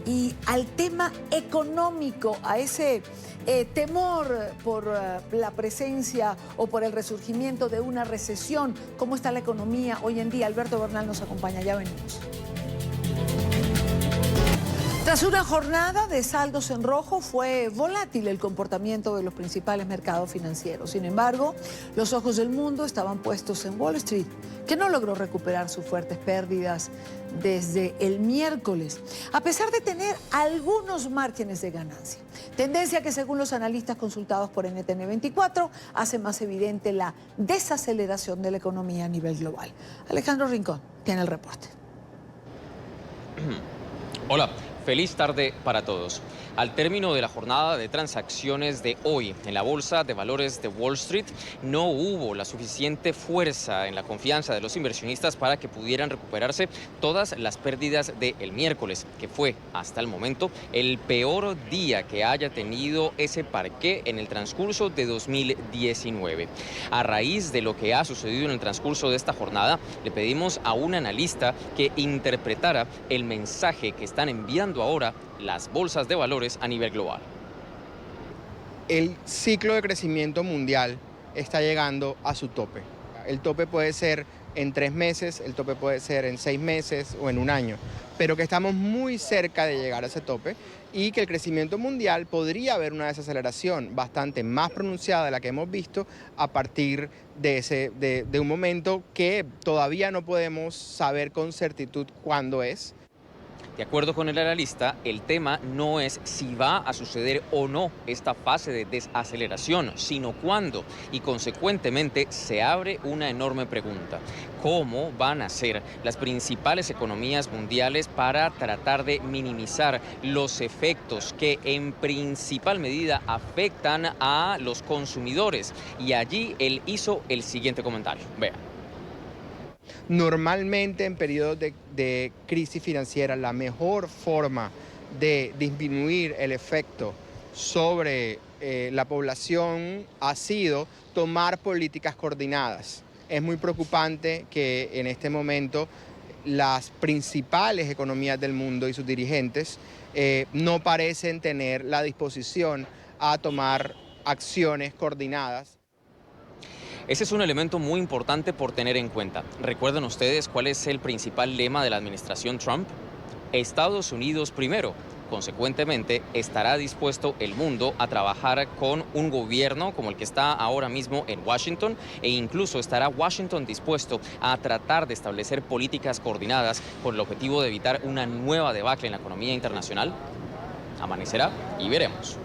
y al tema económico, a ese temor por la presencia o por el resurgimiento de una recesión. ¿Cómo está la economía hoy en día? Alberto Bernal nos acompaña, ya venimos. Tras una jornada de saldos en rojo, fue volátil el comportamiento de los principales mercados financieros. Sin embargo, los ojos del mundo estaban puestos en Wall Street, que no logró recuperar sus fuertes pérdidas desde el miércoles, a pesar de tener algunos márgenes de ganancia. Tendencia que, según los analistas consultados por NTN24, hace más evidente la desaceleración de la economía a nivel global. Alejandro Rincón tiene el reporte. Hola. Feliz tarde para todos. Al término de la jornada de transacciones de hoy en la Bolsa de Valores de Wall Street, no hubo la suficiente fuerza en la confianza de los inversionistas para que pudieran recuperarse todas las pérdidas del miércoles, que fue hasta el momento el peor día que haya tenido ese parqué en el transcurso de 2019. A raíz de lo que ha sucedido en el transcurso de esta jornada, le pedimos a un analista que interpretara el mensaje que están enviando ahora las bolsas de valores a nivel global. El ciclo de crecimiento mundial está llegando a su tope. El tope puede ser en 3 meses, el tope puede ser en 6 meses o en un año, pero que estamos muy cerca de llegar a ese tope y que el crecimiento mundial podría haber una desaceleración bastante más pronunciada de la que hemos visto a partir de un momento que todavía no podemos saber con certitud cuándo es. De acuerdo con el analista, el tema no es si va a suceder o no esta fase de desaceleración, sino cuándo. Y consecuentemente se abre una enorme pregunta. ¿Cómo van a ser las principales economías mundiales para tratar de minimizar los efectos que en principal medida afectan a los consumidores? Y allí él hizo el siguiente comentario. Vean. Normalmente en periodos de crisis financiera la mejor forma de disminuir el efecto sobre la población ha sido tomar políticas coordinadas. Es muy preocupante que en este momento las principales economías del mundo y sus dirigentes no parecen tener la disposición a tomar acciones coordinadas. Ese es un elemento muy importante por tener en cuenta. ¿Recuerdan ustedes cuál es el principal lema de la administración Trump? Estados Unidos primero. Consecuentemente, estará dispuesto el mundo a trabajar con un gobierno como el que está ahora mismo en Washington e incluso estará Washington dispuesto a tratar de establecer políticas coordinadas con el objetivo de evitar una nueva debacle en la economía internacional. Amanecerá y veremos.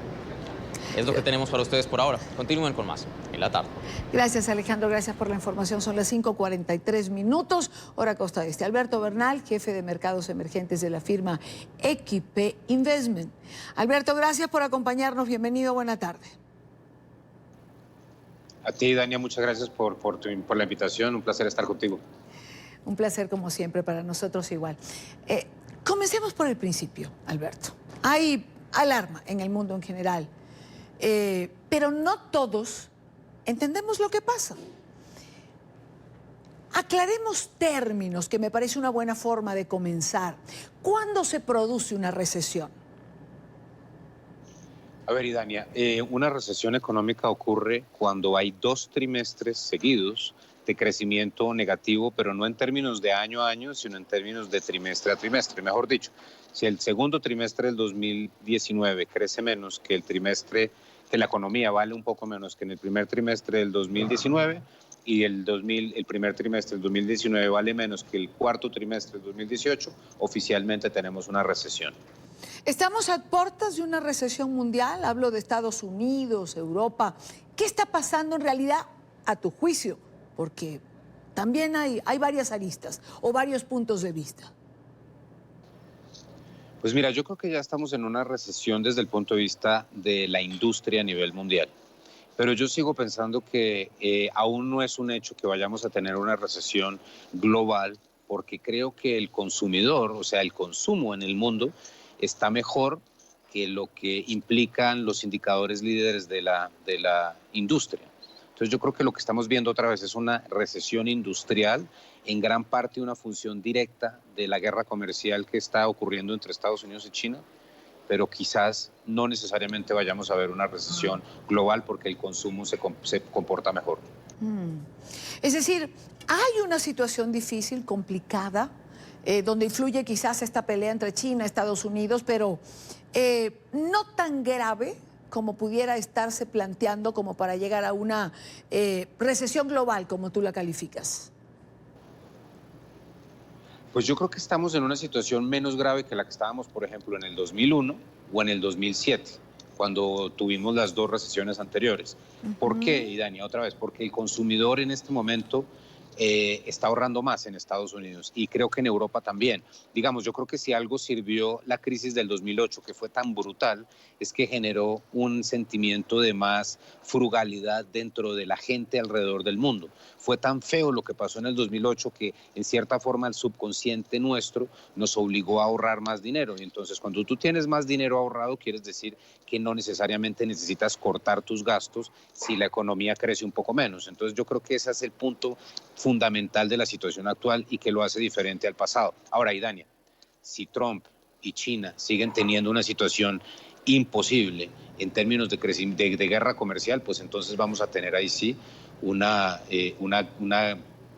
Es lo que tenemos para ustedes por ahora. Continúen con más en la tarde. Gracias, Alejandro. Gracias por la información. Son las 5:43, hora Costa Este. Alberto Bernal, jefe de mercados emergentes de la firma XP Investment. Alberto, gracias por acompañarnos. Bienvenido. Buena tarde. A ti, Dania, muchas gracias por la invitación. Un placer estar contigo. Un placer, como siempre, para nosotros igual. Comencemos por el principio, Alberto. Hay alarma en el mundo en general, pero no todos entendemos lo que pasa. Aclaremos términos, que me parece una buena forma de comenzar. ¿Cuándo se produce una recesión? A ver, Idania, una recesión económica ocurre cuando hay 2 trimestres seguidos de crecimiento negativo, pero no en términos de año a año, sino en términos de trimestre a trimestre. Mejor dicho, si el segundo trimestre del 2019 crece menos que el trimestre, que la economía vale un poco menos que en el primer trimestre del 2019, y el primer trimestre del 2019 vale menos que el cuarto trimestre del 2018, oficialmente tenemos una recesión. ¿Estamos a puertas de una recesión mundial? Hablo de Estados Unidos, Europa. ¿Qué está pasando en realidad a tu juicio? Porque también hay varias aristas o varios puntos de vista. Pues mira, yo creo que ya estamos en una recesión desde el punto de vista de la industria a nivel mundial. Pero yo sigo pensando que aún no es un hecho que vayamos a tener una recesión global, porque creo que el consumidor, o sea, el consumo en el mundo, está mejor que lo que implican los indicadores líderes de la industria. Entonces yo creo que lo que estamos viendo otra vez es una recesión industrial, en gran parte una función directa de la guerra comercial que está ocurriendo entre Estados Unidos y China, pero quizás no necesariamente vayamos a ver una recesión global porque el consumo se comporta mejor. Es decir, hay una situación difícil, complicada, donde influye quizás esta pelea entre China y Estados Unidos, pero no tan grave como pudiera estarse planteando como para llegar a una recesión global, como tú la calificas. Pues yo creo que estamos en una situación menos grave que la que estábamos, por ejemplo, en el 2001 o en el 2007, cuando tuvimos las 2 recesiones anteriores. ¿Por qué, Idania? Otra vez, porque el consumidor en este momento está ahorrando más en Estados Unidos y creo que en Europa también. Digamos, yo creo que si algo sirvió la crisis del 2008, que fue tan brutal, es que generó un sentimiento de más frugalidad dentro de la gente alrededor del mundo. Fue tan feo lo que pasó en el 2008 que en cierta forma el subconsciente nuestro nos obligó a ahorrar más dinero. Y entonces cuando tú tienes más dinero ahorrado, quieres decir que no necesariamente necesitas cortar tus gastos si la economía crece un poco menos. Entonces yo creo que ese es el punto fundamental de la situación actual y que lo hace diferente al pasado. Ahora, Idania, si Trump y China siguen teniendo una situación imposible en términos de guerra comercial, pues entonces vamos a tener ahí sí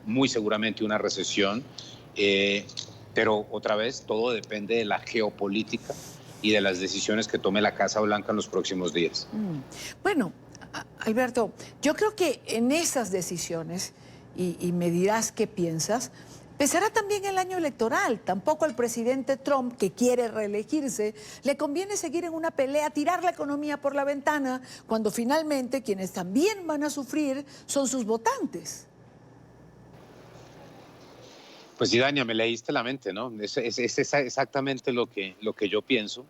muy seguramente una recesión, pero otra vez todo depende de la geopolítica y de las decisiones que tome la Casa Blanca en los próximos días. Bueno, Alberto, yo creo que en esas decisiones, y me dirás qué piensas, pesará también el año electoral. Tampoco al presidente Trump, que quiere reelegirse, le conviene seguir en una pelea, tirar la economía por la ventana, cuando finalmente quienes también van a sufrir son sus votantes. Pues Idania, me leíste la mente, ¿no? Es exactamente lo que yo pienso.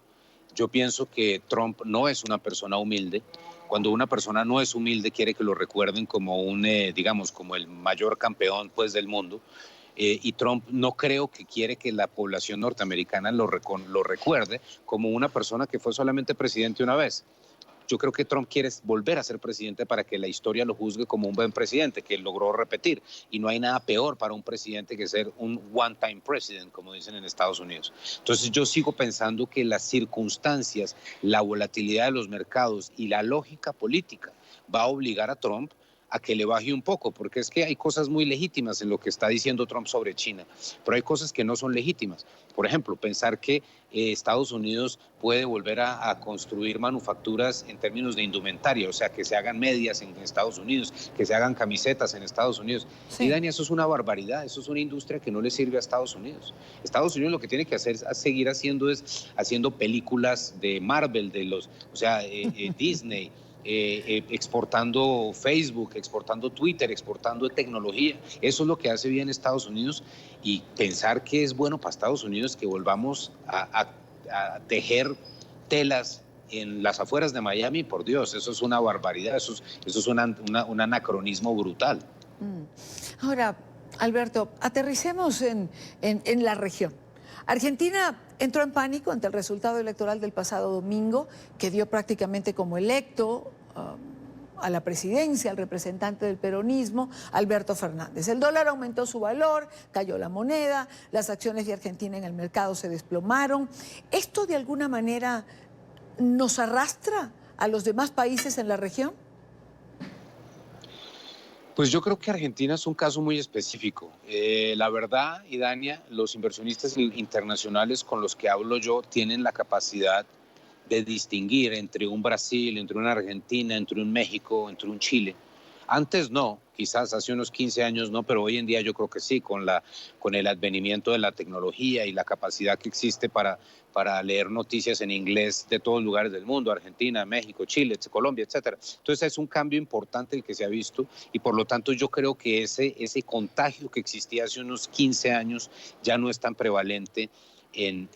Yo pienso que Trump no es una persona humilde. Cuando una persona no es humilde, quiere que lo recuerden como digamos, como el mayor campeón, pues, del mundo. Y Trump no creo que quiere que la población norteamericana lo recuerde como una persona que fue solamente presidente una vez. Yo creo que Trump quiere volver a ser presidente para que la historia lo juzgue como un buen presidente, que logró repetir. Y no hay nada peor para un presidente que ser un one-time president, como dicen en Estados Unidos. Entonces yo sigo pensando que las circunstancias, la volatilidad de los mercados y la lógica política va a obligar a Trump a que le baje un poco, porque es que hay cosas muy legítimas en lo que está diciendo Trump sobre China, pero hay cosas que no son legítimas. Por ejemplo, pensar que Estados Unidos puede volver a construir manufacturas en términos de indumentaria, o sea, que se hagan medias en Estados Unidos, que se hagan camisetas en Estados Unidos. Sí. Y Dani, eso es una barbaridad, eso es una industria que no le sirve a Estados Unidos. Estados Unidos lo que tiene que hacer es seguir haciendo películas de Marvel, Disney, exportando Facebook, exportando Twitter, exportando tecnología. Eso es lo que hace bien Estados Unidos, y pensar que es bueno para Estados Unidos que volvamos a tejer telas en las afueras de Miami, por Dios, eso es una barbaridad, eso es un anacronismo brutal. Ahora, Alberto, aterricemos en la región. Argentina entró en pánico ante el resultado electoral del pasado domingo, que dio prácticamente como electo a la presidencia al representante del peronismo, Alberto Fernández. El dólar aumentó su valor, cayó la moneda, las acciones de Argentina en el mercado se desplomaron. ¿Esto de alguna manera nos arrastra a los demás países en la región? Pues yo creo que Argentina es un caso muy específico. La verdad, Idania, los inversionistas internacionales con los que hablo yo tienen la capacidad de distinguir entre un Brasil, entre una Argentina, entre un México, entre un Chile. Antes no, quizás hace unos 15 años no, pero hoy en día yo creo que sí, con el advenimiento de la tecnología y la capacidad que existe para leer noticias en inglés de todos lugares del mundo, Argentina, México, Chile, Colombia, etcétera. Entonces es un cambio importante el que se ha visto, y por lo tanto yo creo que ese contagio que existía hace unos 15 años ya no es tan prevalente en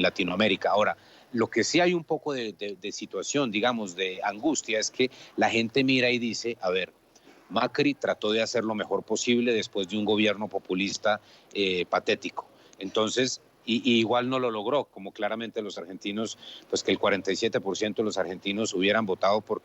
Latinoamérica. Ahora, lo que sí hay un poco de situación, digamos, de angustia, es que la gente mira y dice, a ver, Macri trató de hacer lo mejor posible después de un gobierno populista patético. Entonces, y igual no lo logró, como claramente los argentinos, pues que el 47% de los argentinos hubieran votado por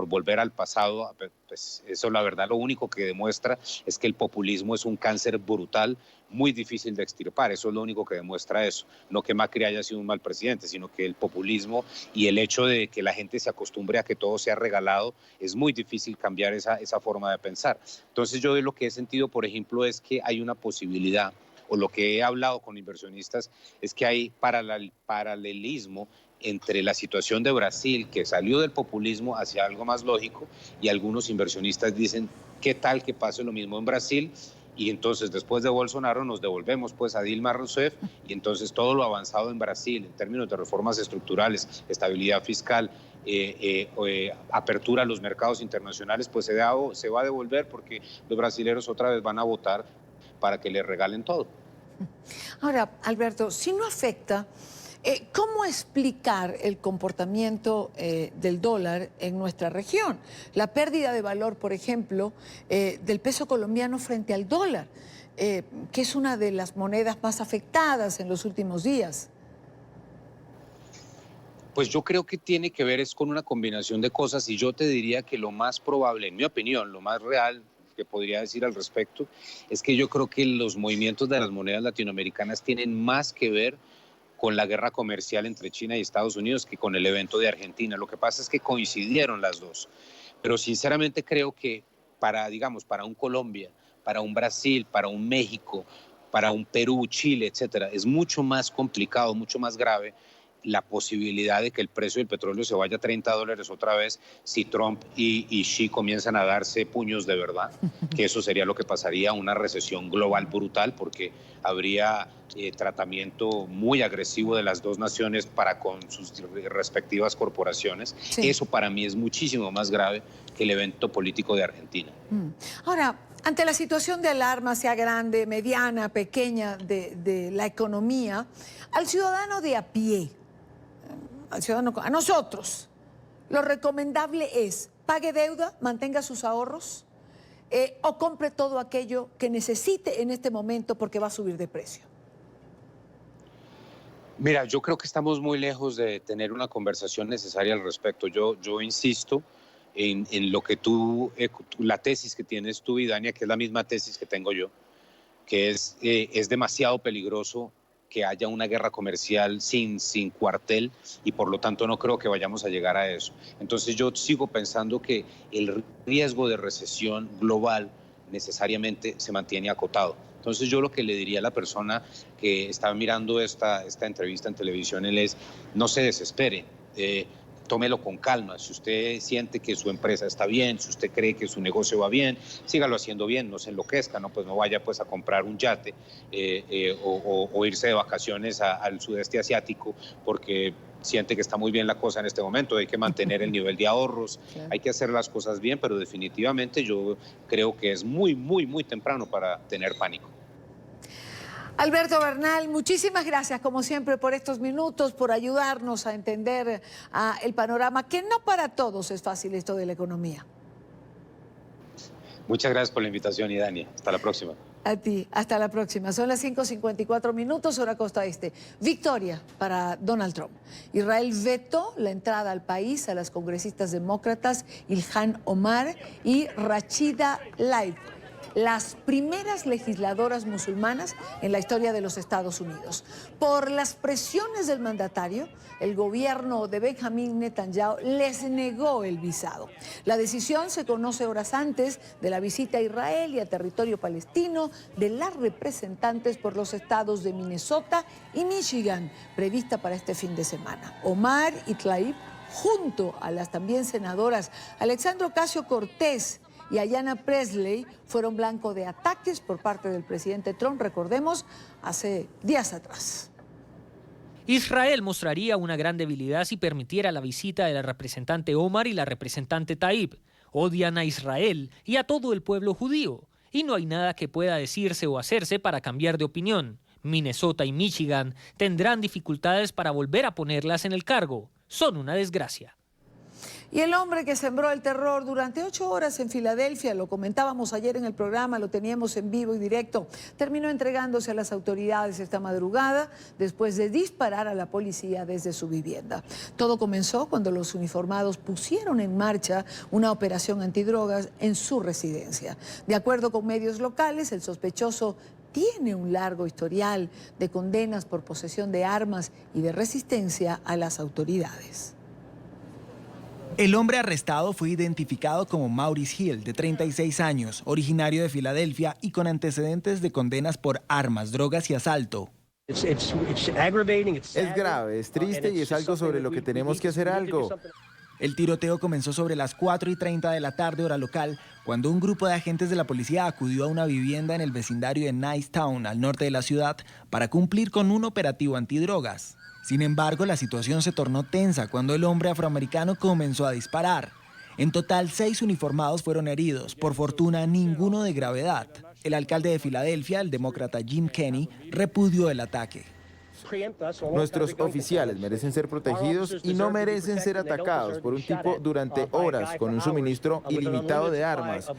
volver al pasado. Pues eso, la verdad, lo único que demuestra es que el populismo es un cáncer brutal, muy difícil de extirpar. Eso es lo único que demuestra eso. No que Macri haya sido un mal presidente, sino que el populismo y el hecho de que la gente se acostumbre a que todo sea regalado, es muy difícil cambiar esa forma de pensar. Entonces yo lo que he sentido, por ejemplo, es que hay una posibilidad, o lo que he hablado con inversionistas, es que hay paralelismo entre la situación de Brasil, que salió del populismo hacia algo más lógico, y algunos inversionistas dicen, ¿qué tal que pase lo mismo en Brasil? Y entonces después de Bolsonaro nos devolvemos pues a Dilma Rousseff, y entonces todo lo avanzado en Brasil en términos de reformas estructurales, estabilidad fiscal, apertura a los mercados internacionales, pues se va a devolver, porque los brasileños otra vez van a votar para que le regalen todo. Ahora, Alberto, si no afecta, ¿cómo explicar el comportamiento del dólar en nuestra región? La pérdida de valor, por ejemplo, del peso colombiano frente al dólar, que es una de las monedas más afectadas en los últimos días. Pues yo creo que tiene que ver es con una combinación de cosas, y yo te diría que lo más probable, en mi opinión, lo más real que podría decir al respecto, es que yo creo que los movimientos de las monedas latinoamericanas tienen más que ver con la guerra comercial entre China y Estados Unidos que con el evento de Argentina. Lo que pasa es que coincidieron las dos, pero sinceramente creo que para un Colombia, para un Brasil, para un México, para un Perú, Chile, etcétera, es mucho más complicado, mucho más grave la posibilidad de que el precio del petróleo se vaya a $30 otra vez si Trump y Xi comienzan a darse puños de verdad, que eso sería lo que pasaría, una recesión global brutal, porque habría tratamiento muy agresivo de las dos naciones para con sus respectivas corporaciones. Sí. Eso para mí es muchísimo más grave que el evento político de Argentina. Ahora, ante la situación de alarma, sea grande, mediana, pequeña, de la economía, al ciudadano de a pie, a nosotros, lo recomendable es pague deuda, mantenga sus ahorros o compre todo aquello que necesite en este momento porque va a subir de precio. Mira, yo creo que estamos muy lejos de tener una conversación necesaria al respecto. Yo insisto en lo que la tesis que tienes tú, Idania, que es la misma tesis que tengo yo, que es demasiado peligroso que haya una guerra comercial sin cuartel, y por lo tanto no creo que vayamos a llegar a eso. Entonces yo sigo pensando que el riesgo de recesión global necesariamente se mantiene acotado. Entonces yo lo que le diría a la persona que está mirando esta entrevista en televisión es: no se desespere, tómelo con calma. Si usted siente que su empresa está bien, si usted cree que su negocio va bien, sígalo haciendo bien, no se enloquezca, no, pues no vaya pues a comprar un yate o irse de vacaciones al sudeste asiático porque siente que está muy bien la cosa en este momento. Hay que mantener el nivel de ahorros, claro. Hay que hacer las cosas bien, pero definitivamente yo creo que es muy, muy, muy temprano para tener pánico. Alberto Bernal, muchísimas gracias como siempre por estos minutos, por ayudarnos a entender el panorama, que no para todos es fácil esto de la economía. Muchas gracias por la invitación, Idania. Hasta la próxima. A ti, hasta la próxima. Son las 5:54 minutos, hora costa este. Victoria para Donald Trump. Israel vetó la entrada al país a las congresistas demócratas Ilhan Omar y Rashida Tlaib, las primeras legisladoras musulmanas en la historia de los Estados Unidos. Por las presiones del mandatario, el gobierno de Benjamín Netanyahu les negó el visado. La decisión se conoce horas antes de la visita a Israel y a territorio palestino de las representantes por los estados de Minnesota y Michigan, prevista para este fin de semana. Omar y Tlaib, junto a las también senadoras Alexandria Ocasio-Cortez y Ayanna Pressley, fueron blanco de ataques por parte del presidente Trump, recordemos, hace días atrás. Israel mostraría una gran debilidad si permitiera la visita de la representante Omar y la representante Tlaib. Odian a Israel y a todo el pueblo judío, y no hay nada que pueda decirse o hacerse para cambiar de opinión. Minnesota y Michigan tendrán dificultades para volver a ponerlas en el cargo. Son una desgracia. Y el hombre que sembró el terror durante 8 horas en Filadelfia, lo comentábamos ayer en el programa, lo teníamos en vivo y directo, terminó entregándose a las autoridades esta madrugada después de disparar a la policía desde su vivienda. Todo comenzó cuando los uniformados pusieron en marcha una operación antidrogas en su residencia. De acuerdo con medios locales, el sospechoso tiene un largo historial de condenas por posesión de armas y de resistencia a las autoridades. El hombre arrestado fue identificado como Maurice Hill, de 36 años, originario de Filadelfia y con antecedentes de condenas por armas, drogas y asalto. Es grave, es triste y es algo sobre lo que tenemos que hacer algo. El tiroteo comenzó sobre las 4:30 de la tarde, hora local, cuando un grupo de agentes de la policía acudió a una vivienda en el vecindario de Nicetown, al norte de la ciudad, para cumplir con un operativo antidrogas. Sin embargo, la situación se tornó tensa cuando el hombre afroamericano comenzó a disparar. En total, 6 uniformados fueron heridos, por fortuna ninguno de gravedad. El alcalde de Filadelfia, el demócrata Jim Kenney, repudió el ataque. Nuestros oficiales merecen ser protegidos y no merecen ser atacados por un tipo durante horas con un suministro ilimitado de armas.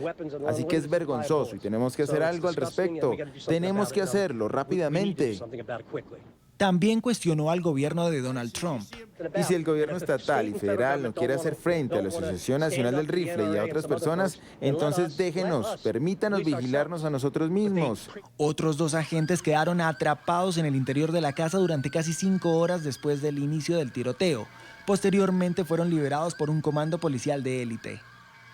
Así que es vergonzoso y tenemos que hacer algo al respecto. Tenemos que hacerlo rápidamente. También cuestionó al gobierno de Donald Trump. Y si el gobierno estatal y federal no quiere hacer frente a la Asociación Nacional del Rifle y a otras personas, entonces déjenos, permítanos vigilarnos a nosotros mismos. Otros 2 agentes quedaron atrapados en el interior de la casa durante casi 5 horas después del inicio del tiroteo. Posteriormente fueron liberados por un comando policial de élite.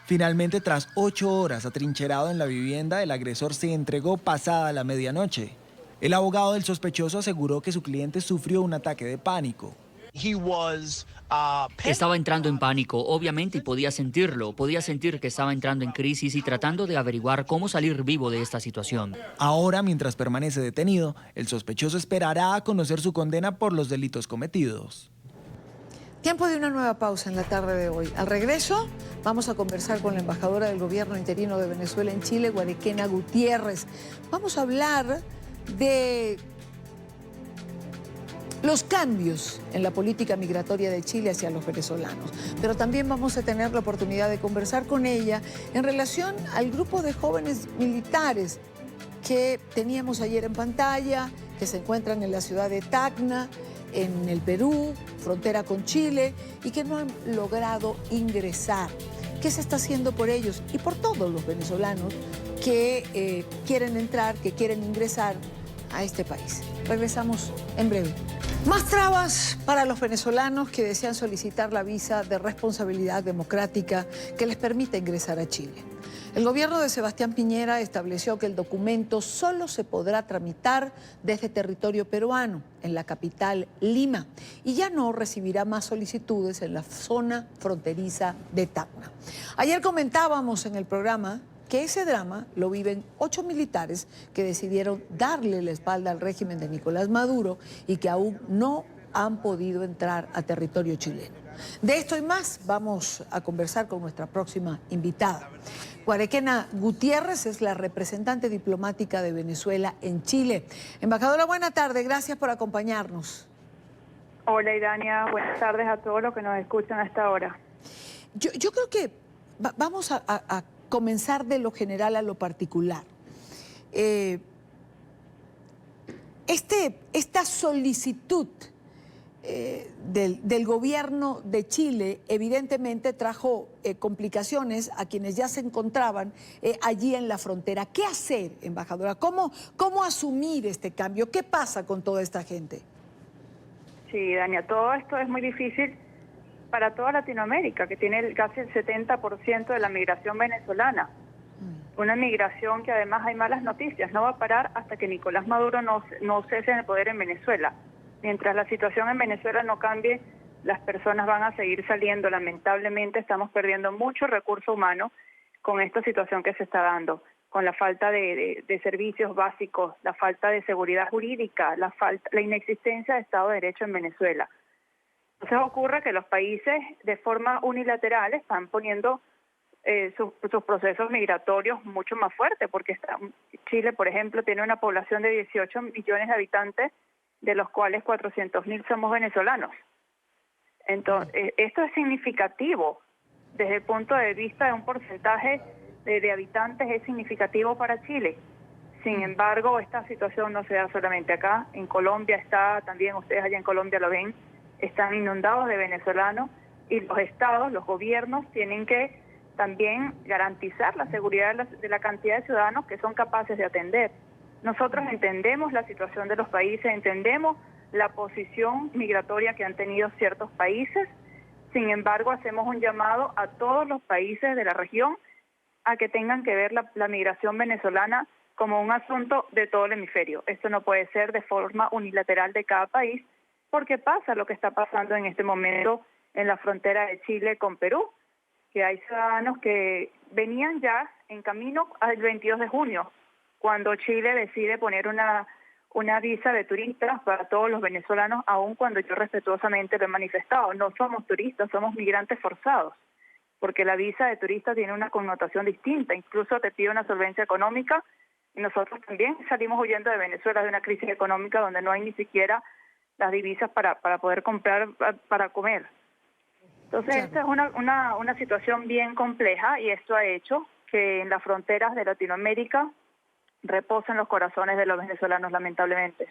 Finalmente, tras 8 horas atrincherado en la vivienda, el agresor se entregó pasada la medianoche. El abogado del sospechoso aseguró que su cliente sufrió un ataque de pánico. Estaba entrando en pánico, obviamente, y podía sentirlo. Podía sentir que estaba entrando en crisis y tratando de averiguar cómo salir vivo de esta situación. Ahora, mientras permanece detenido, el sospechoso esperará a conocer su condena por los delitos cometidos. Tiempo de una nueva pausa en la tarde de hoy. Al regreso, vamos a conversar con la embajadora del gobierno interino de Venezuela en Chile, Guarequena Gutiérrez. Vamos a hablar de los cambios en la política migratoria de Chile hacia los venezolanos. Pero también vamos a tener la oportunidad de conversar con ella en relación al grupo de jóvenes militares que teníamos ayer en pantalla, que se encuentran en la ciudad de Tacna, en el Perú, frontera con Chile, y que no han logrado ingresar. ¿Qué se está haciendo por ellos y por todos los venezolanos que quieren entrar, que quieren ingresar a este país. Regresamos en breve. Más trabas para los venezolanos que desean solicitar la visa de responsabilidad democrática que les permita ingresar a Chile. El gobierno de Sebastián Piñera estableció que el documento solo se podrá tramitar desde territorio peruano, en la capital Lima, y ya no recibirá más solicitudes en la zona fronteriza de Tacna. Ayer comentábamos en el programa que ese drama lo viven 8 militares que decidieron darle la espalda al régimen de Nicolás Maduro y que aún no han podido entrar a territorio chileno. De esto y más vamos a conversar con nuestra próxima invitada. Guarequena Gutiérrez es la representante diplomática de Venezuela en Chile. Embajadora, buena tarde, gracias por acompañarnos. Hola, Idania, buenas tardes a todos los que nos escuchan a esta hora. Yo creo que vamos a comenzar de lo general a lo particular. Esta solicitud del gobierno de Chile evidentemente trajo complicaciones a quienes ya se encontraban allí en la frontera. ¿Qué hacer, embajadora? ¿Cómo asumir este cambio? ¿Qué pasa con toda esta gente? Sí, Dania, todo esto es muy difícil para toda Latinoamérica, que tiene casi el 70% de la migración venezolana. Una migración que además hay malas noticias, no va a parar hasta que Nicolás Maduro no cese en el poder en Venezuela. Mientras la situación en Venezuela no cambie, las personas van a seguir saliendo. Lamentablemente estamos perdiendo mucho recurso humano con esta situación que se está dando, con la falta de servicios básicos, la falta de seguridad jurídica, la inexistencia de Estado de Derecho en Venezuela. Entonces ocurre que los países de forma unilateral están poniendo sus procesos migratorios mucho más fuertes, porque Chile, por ejemplo, tiene una población de 18 millones de habitantes, de los cuales 400.000 somos venezolanos. Entonces, esto es significativo desde el punto de vista de un porcentaje de habitantes, es significativo para Chile. Sin embargo, esta situación no se da solamente acá. En Colombia está, también ustedes allá en Colombia lo ven, están inundados de venezolanos y los estados, los gobiernos tienen que también garantizar la seguridad de la cantidad de ciudadanos que son capaces de atender. Nosotros entendemos la situación de los países, entendemos la posición migratoria que han tenido ciertos países. Sin embargo, hacemos un llamado a todos los países de la región a que tengan que ver la migración venezolana como un asunto de todo el hemisferio. Esto no puede ser de forma unilateral de cada país, porque pasa lo que está pasando en este momento en la frontera de Chile con Perú, que hay ciudadanos que venían ya en camino al 22 de junio, cuando Chile decide poner una visa de turistas para todos los venezolanos, aun cuando yo respetuosamente lo he manifestado. No somos turistas, somos migrantes forzados, porque la visa de turista tiene una connotación distinta, incluso te pide una solvencia económica, y nosotros también salimos huyendo de Venezuela de una crisis económica donde no hay ni siquiera las divisas para poder comprar, para comer. Entonces, esta es una situación bien compleja, y esto ha hecho que en las fronteras de Latinoamérica reposen los corazones de los venezolanos, lamentablemente.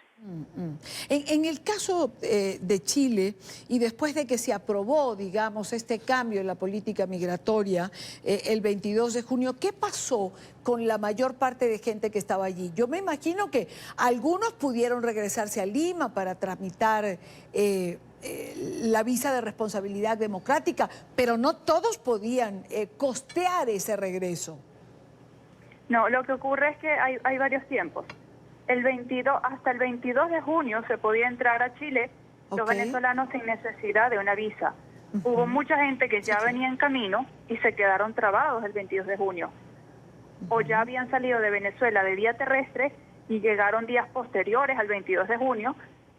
En el caso de Chile, y después de que se aprobó, digamos, este cambio en la política migratoria el 22 de junio, ¿qué pasó con la mayor parte de gente que estaba allí? Yo me imagino que algunos pudieron regresarse a Lima para tramitar la visa de responsabilidad democrática, pero no todos podían costear ese regreso. No, lo que ocurre es que hay varios tiempos. Hasta el 22 de junio se podía entrar a Chile los venezolanos sin necesidad de una visa. Hubo mucha gente que ya venía en camino y se quedaron trabados el 22 de junio. O ya habían salido de Venezuela de vía terrestre y llegaron días posteriores al 22 de junio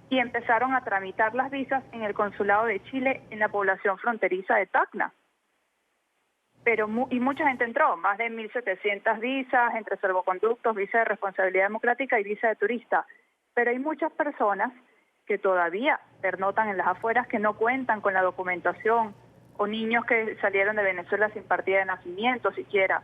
y empezaron a tramitar las visas en el Consulado de Chile en la población fronteriza de Tacna. Y mucha gente entró, más de 1.700 visas, entre salvoconductos, visa de responsabilidad democrática y visa de turista. Pero hay muchas personas que todavía pernotan en las afueras, que no cuentan con la documentación, o niños que salieron de Venezuela sin partida de nacimiento siquiera,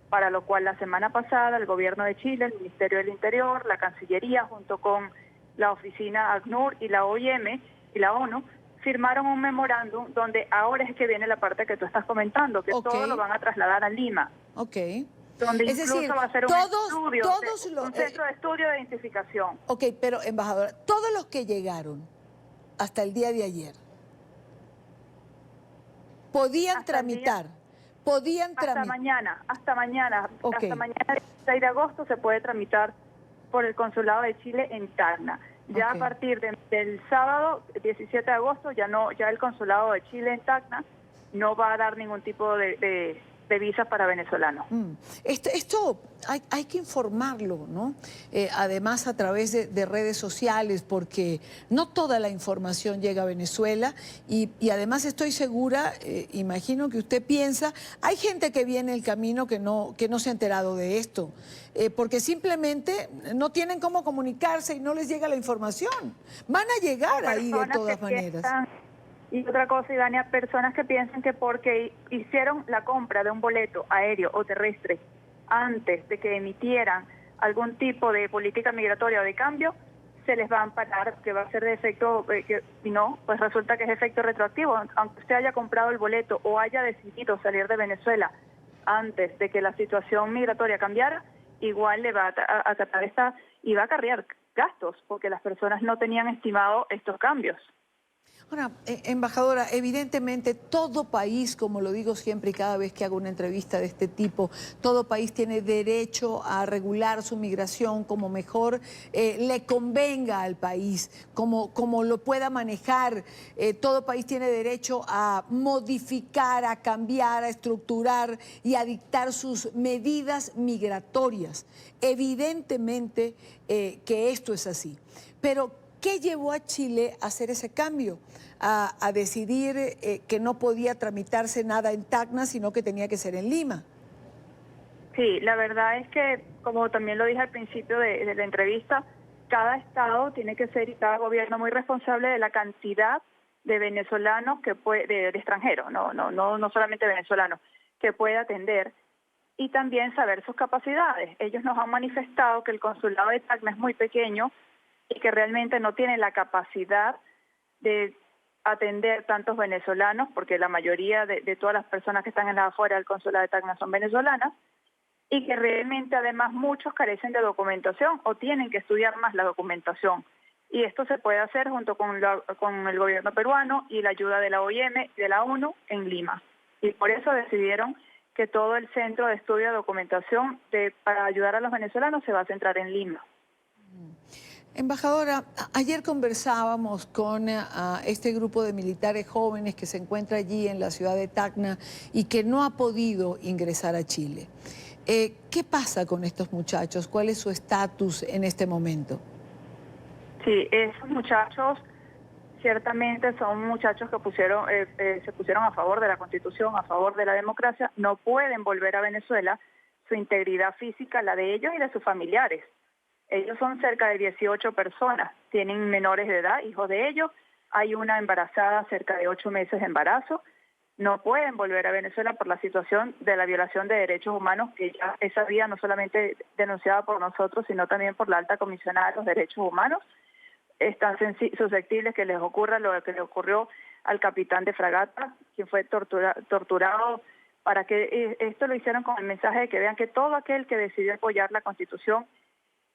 para lo cual la semana pasada el gobierno de Chile, el Ministerio del Interior, la Cancillería, junto con la oficina ACNUR y la OIM y la ONU, firmaron un memorándum donde ahora es que viene la parte que tú estás comentando, que todo lo van a trasladar a Lima. donde Es incluso decir, va a ser un centro de estudio de identificación. Ok, pero embajadora, todos los que llegaron hasta el día de ayer podían tramitar. Hasta mañana, hasta mañana 6 de agosto se puede tramitar por el Consulado de Chile en Tacna. Ya a partir del sábado 17 de agosto ya el Consulado de Chile en Tacna no va a dar ningún tipo de visas para venezolanos. Esto hay que informarlo, ¿no? Además a través de redes sociales, porque no toda la información llega a Venezuela y además estoy segura, imagino que usted piensa, hay gente que viene el camino que no se ha enterado de esto, porque simplemente no tienen cómo comunicarse y no les llega la información. Van a llegar ahí de todas maneras. Y otra cosa, Idania, personas que piensan que porque hicieron la compra de un boleto aéreo o terrestre antes de que emitieran algún tipo de política migratoria o de cambio, se les va a amparar, que va a ser de efecto, y no, pues resulta que es efecto retroactivo. Aunque usted haya comprado el boleto o haya decidido salir de Venezuela antes de que la situación migratoria cambiara, igual le va a acatar y va a acarrear gastos, porque las personas no tenían estimado estos cambios. Ahora, embajadora, evidentemente todo país, como lo digo siempre y cada vez que hago una entrevista de este tipo, todo país tiene derecho a regular su migración como mejor le convenga al país, como lo pueda manejar. Todo país tiene derecho a modificar, a cambiar, a estructurar y a dictar sus medidas migratorias. Evidentemente que esto es así, pero ¿qué llevó a Chile a hacer ese cambio? A decidir que no podía tramitarse nada en Tacna, sino que tenía que ser en Lima. Sí, la verdad es que, como también lo dije al principio de la entrevista, cada estado tiene que ser y cada gobierno muy responsable de la cantidad de venezolanos que de extranjeros, no solamente venezolanos, que puede atender y también saber sus capacidades. Ellos nos han manifestado que el consulado de Tacna es muy pequeño y que realmente no tiene la capacidad de atender tantos venezolanos, porque la mayoría de todas las personas que están en la afuera del consulado de Tacna son venezolanas, y que realmente además muchos carecen de documentación o tienen que estudiar más la documentación. Y esto se puede hacer junto con el gobierno peruano y la ayuda de la OIM y de la ONU en Lima. Y por eso decidieron que todo el centro de estudio de documentación para ayudar a los venezolanos se va a centrar en Lima. Embajadora, ayer conversábamos con este grupo de militares jóvenes que se encuentra allí en la ciudad de Tacna y que no ha podido ingresar a Chile. ¿Qué pasa con estos muchachos? ¿Cuál es su estatus en este momento? Sí, esos muchachos ciertamente son muchachos que se pusieron a favor de la Constitución, a favor de la democracia, no pueden volver a Venezuela, su integridad física, la de ellos y de sus familiares. Ellos son cerca de 18 personas, tienen menores de edad, hijos de ellos, hay una embarazada cerca de 8 meses de embarazo, no pueden volver a Venezuela por la situación de la violación de derechos humanos que ya es sabida no solamente denunciada por nosotros, sino también por la alta comisionada de los derechos humanos. Están susceptibles que les ocurra lo que le ocurrió al capitán de fragata, quien fue torturado, para que esto lo hicieron con el mensaje de que vean que todo aquel que decidió apoyar la Constitución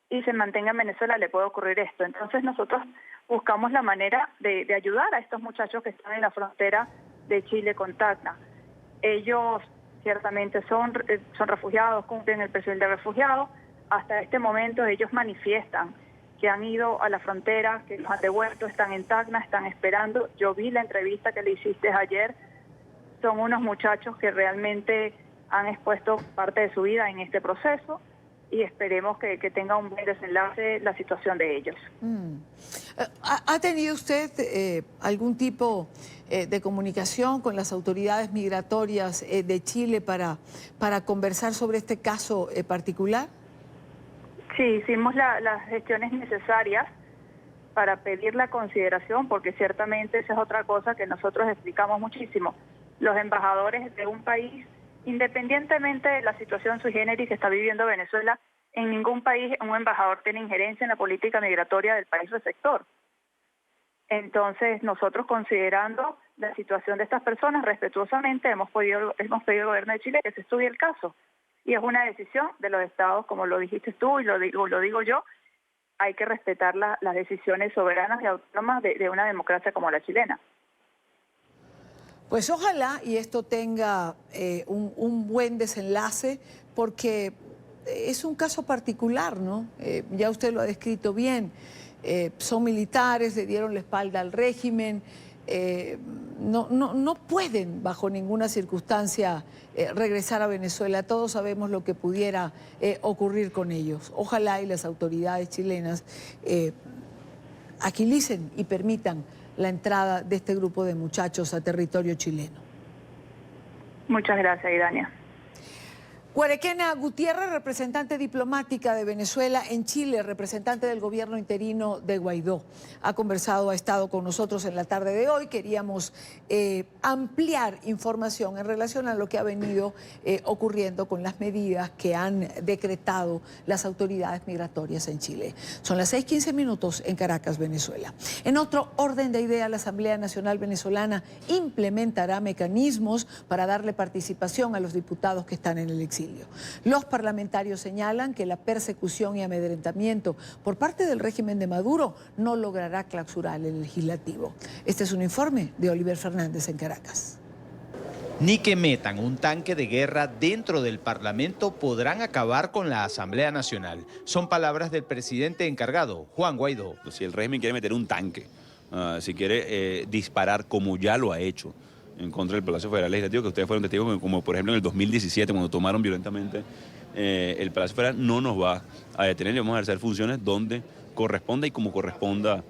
y se mantenga en Venezuela le puede ocurrir esto. Entonces nosotros buscamos la manera de ayudar a estos muchachos que están en la frontera de Chile con Tacna. Ellos ciertamente son refugiados, cumplen el perfil de refugiados. Hasta este momento ellos manifiestan que han ido a la frontera, que los han devuelto, están en Tacna, están esperando. Yo vi la entrevista que le hiciste ayer. Son unos muchachos que realmente han expuesto parte de su vida en este proceso y esperemos que tenga un buen desenlace la situación de ellos. ¿Ha tenido usted algún tipo de comunicación con las autoridades migratorias de Chile para conversar sobre este caso particular? Sí, hicimos las gestiones necesarias para pedir la consideración, porque ciertamente esa es otra cosa que nosotros explicamos muchísimo. Los embajadores de un país, independientemente de la situación sui generis que está viviendo Venezuela, en ningún país un embajador tiene injerencia en la política migratoria del país receptor. Entonces, nosotros considerando la situación de estas personas respetuosamente hemos pedido al gobierno de Chile que se estudie el caso y es una decisión de los estados, como lo dijiste tú y lo digo yo. Hay que respetar las decisiones soberanas y autónomas de una democracia como la chilena. Pues ojalá y esto tenga un buen desenlace, porque es un caso particular, ¿no? Ya usted lo ha descrito bien. Son militares, le dieron la espalda al régimen. No pueden bajo ninguna circunstancia regresar a Venezuela. Todos sabemos lo que pudiera ocurrir con ellos. Ojalá y las autoridades chilenas agilicen y permitan la entrada de este grupo de muchachos a territorio chileno. Muchas gracias, Idania. Guarequena Gutiérrez, representante diplomática de Venezuela en Chile, representante del gobierno interino de Guaidó, ha estado con nosotros en la tarde de hoy. Queríamos ampliar información en relación a lo que ha venido ocurriendo con las medidas que han decretado las autoridades migratorias en Chile. Son las 6:15 en Caracas, Venezuela. En otro orden de ideas, la Asamblea Nacional Venezolana implementará mecanismos para darle participación a los diputados que están en el exilio. Los parlamentarios señalan que la persecución y amedrentamiento por parte del régimen de Maduro no logrará clausurar el legislativo. Este es un informe de Oliver Fernández en Caracas. Ni que metan un tanque de guerra dentro del Parlamento podrán acabar con la Asamblea Nacional. Son palabras del presidente encargado, Juan Guaidó. Si el régimen quiere meter un tanque, si quiere disparar como ya lo ha hecho en contra del Palacio Federal Legislativo, que ustedes fueron testigos, como por ejemplo en el 2017, cuando tomaron violentamente el Palacio Federal, no nos va a detener y vamos a ejercer funciones donde corresponda y como corresponda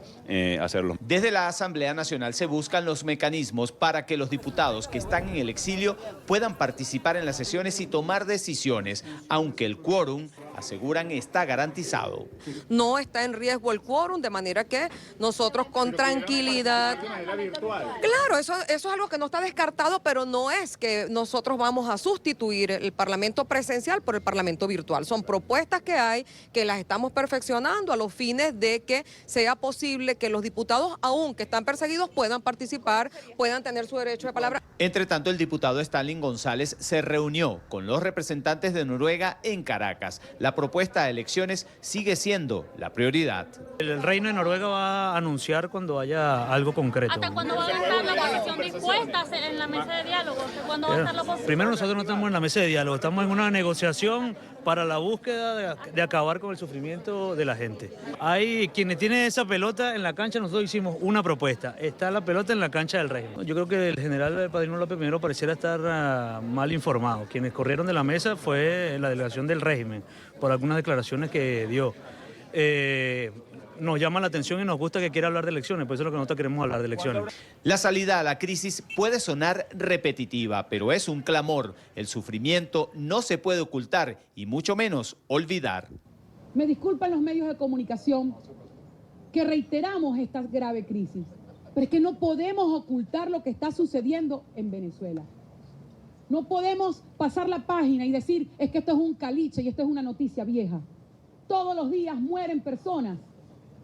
hacerlo. Desde la Asamblea Nacional se buscan los mecanismos para que los diputados que están en el exilio puedan participar en las sesiones y tomar decisiones, aunque el quórum, aseguran, está garantizado. No está en riesgo el quórum, de manera que nosotros con tranquilidad... Claro, eso es algo que no está descartado, pero no es que nosotros vamos a sustituir el Parlamento presencial por el Parlamento virtual. Son propuestas que hay, que las estamos perfeccionando a los fines de que sea posible que los diputados, aun que están perseguidos, puedan participar, puedan tener su derecho de palabra. Entre tanto, el diputado Stalin González se reunió con los representantes de Noruega en Caracas. La propuesta de elecciones sigue siendo la prioridad. El Reino de Noruega va a anunciar cuando haya algo concreto. ¿Hasta cuándo va a estar la oposición dispuesta en la mesa de diálogo? ¿Cuándo va a estar la oposición? Primero, nosotros no estamos en la mesa de diálogo, estamos en una negociación para la búsqueda de acabar con el sufrimiento de la gente. Hay quienes tienen esa pelota en la cancha, nosotros hicimos una propuesta. Está la pelota en la cancha del régimen. Yo creo que el general Padrino López primero pareciera estar mal informado. Quienes corrieron de la mesa fue la delegación del régimen, por algunas declaraciones que dio. Nos llama la atención y nos gusta que quiera hablar de elecciones, por eso es lo que nosotros queremos hablar de elecciones. La salida a la crisis puede sonar repetitiva, pero es un clamor. El sufrimiento no se puede ocultar y mucho menos olvidar. Me disculpan los medios de comunicación que reiteramos esta grave crisis, pero es que no podemos ocultar lo que está sucediendo en Venezuela. No podemos pasar la página y decir, es que esto es un caliche y esto es una noticia vieja. Todos los días mueren personas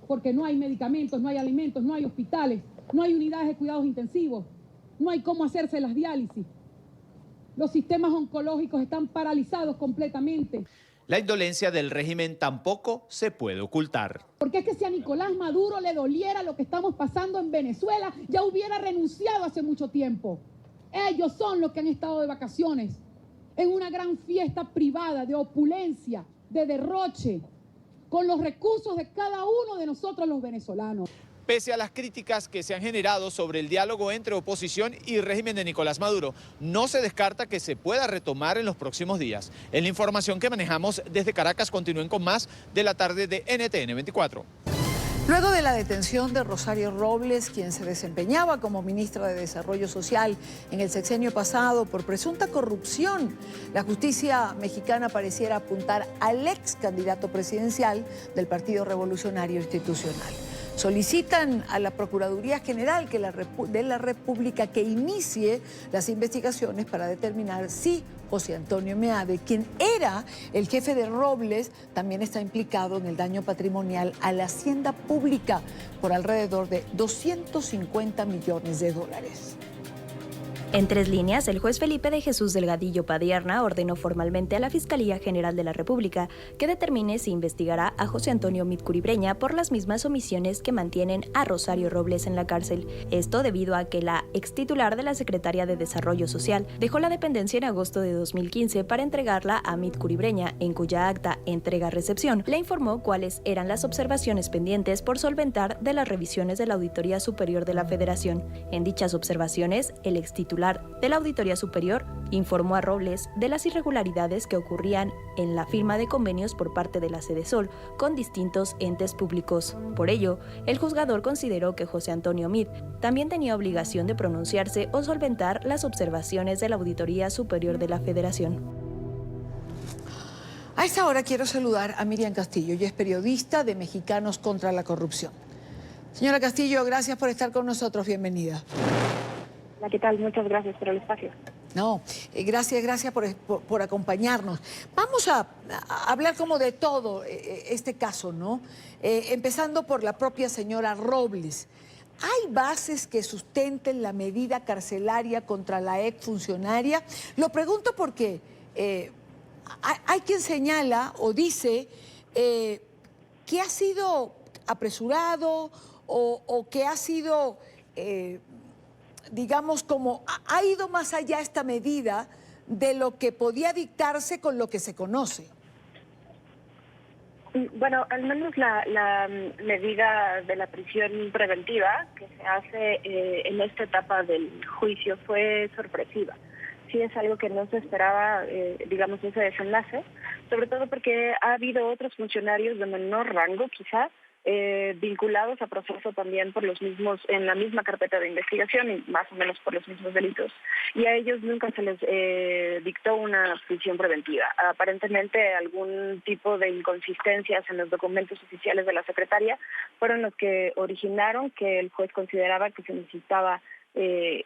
porque no hay medicamentos, no hay alimentos, no hay hospitales, no hay unidades de cuidados intensivos, no hay cómo hacerse las diálisis. Los sistemas oncológicos están paralizados completamente. La indolencia del régimen tampoco se puede ocultar. Porque es que si a Nicolás Maduro le doliera lo que estamos pasando en Venezuela, ya hubiera renunciado hace mucho tiempo. Ellos son los que han estado de vacaciones en una gran fiesta privada de opulencia, de derroche, con los recursos de cada uno de nosotros los venezolanos. Pese a las críticas que se han generado sobre el diálogo entre oposición y régimen de Nicolás Maduro, no se descarta que se pueda retomar en los próximos días. En la información que manejamos desde Caracas, continúen con más de la tarde de NTN 24. Luego de la detención de Rosario Robles, quien se desempeñaba como ministra de Desarrollo Social en el sexenio pasado por presunta corrupción, la justicia mexicana pareciera apuntar al ex candidato presidencial del Partido Revolucionario Institucional. Solicitan a la Procuraduría General de la República que inicie las investigaciones para determinar si José Antonio Meade, quien era el jefe de Robles, también está implicado en el daño patrimonial a la hacienda pública por alrededor de $250 millones. En 3 líneas, el juez Felipe de Jesús Delgadillo Padierna ordenó formalmente a la Fiscalía General de la República que determine si investigará a José Antonio Meade Curibreña por las mismas omisiones que mantienen a Rosario Robles en la cárcel. Esto debido a que la extitular de la Secretaría de Desarrollo Social dejó la dependencia en agosto de 2015 para entregarla a Meade Curibreña, en cuya acta entrega-recepción le informó cuáles eran las observaciones pendientes por solventar de las revisiones de la Auditoría Superior de la Federación. En dichas observaciones, el extitular de la Auditoría Superior informó a Robles de las irregularidades que ocurrían en la firma de convenios por parte de la Sedesol con distintos entes públicos. Por ello, el juzgador consideró que José Antonio Meade también tenía obligación de pronunciarse o solventar las observaciones de la Auditoría Superior de la Federación. A esta hora quiero saludar a Miriam Castillo, ella es periodista de Mexicanos contra la Corrupción. Señora Castillo, gracias por estar con nosotros, bienvenida. Hola, ¿qué tal? Muchas gracias por el espacio. No, gracias por acompañarnos. Vamos a hablar como de todo este caso, ¿no? Empezando por la propia señora Robles. ¿Hay bases que sustenten la medida carcelaria contra la exfuncionaria? Lo pregunto porque hay quien señala o dice que ha sido apresurado o que ha sido... digamos, como ha ido más allá esta medida de lo que podía dictarse con lo que se conoce. Bueno, al menos la medida de la prisión preventiva que se hace en esta etapa del juicio fue sorpresiva. Sí es algo que no se esperaba, digamos, ese desenlace, sobre todo porque ha habido otros funcionarios de menor rango, quizás, vinculados a proceso también por los mismos, en la misma carpeta de investigación y más o menos por los mismos delitos. Y a ellos nunca se les dictó una prisión preventiva. Aparentemente algún tipo de inconsistencias en los documentos oficiales de la secretaria fueron los que originaron que el juez consideraba que se necesitaba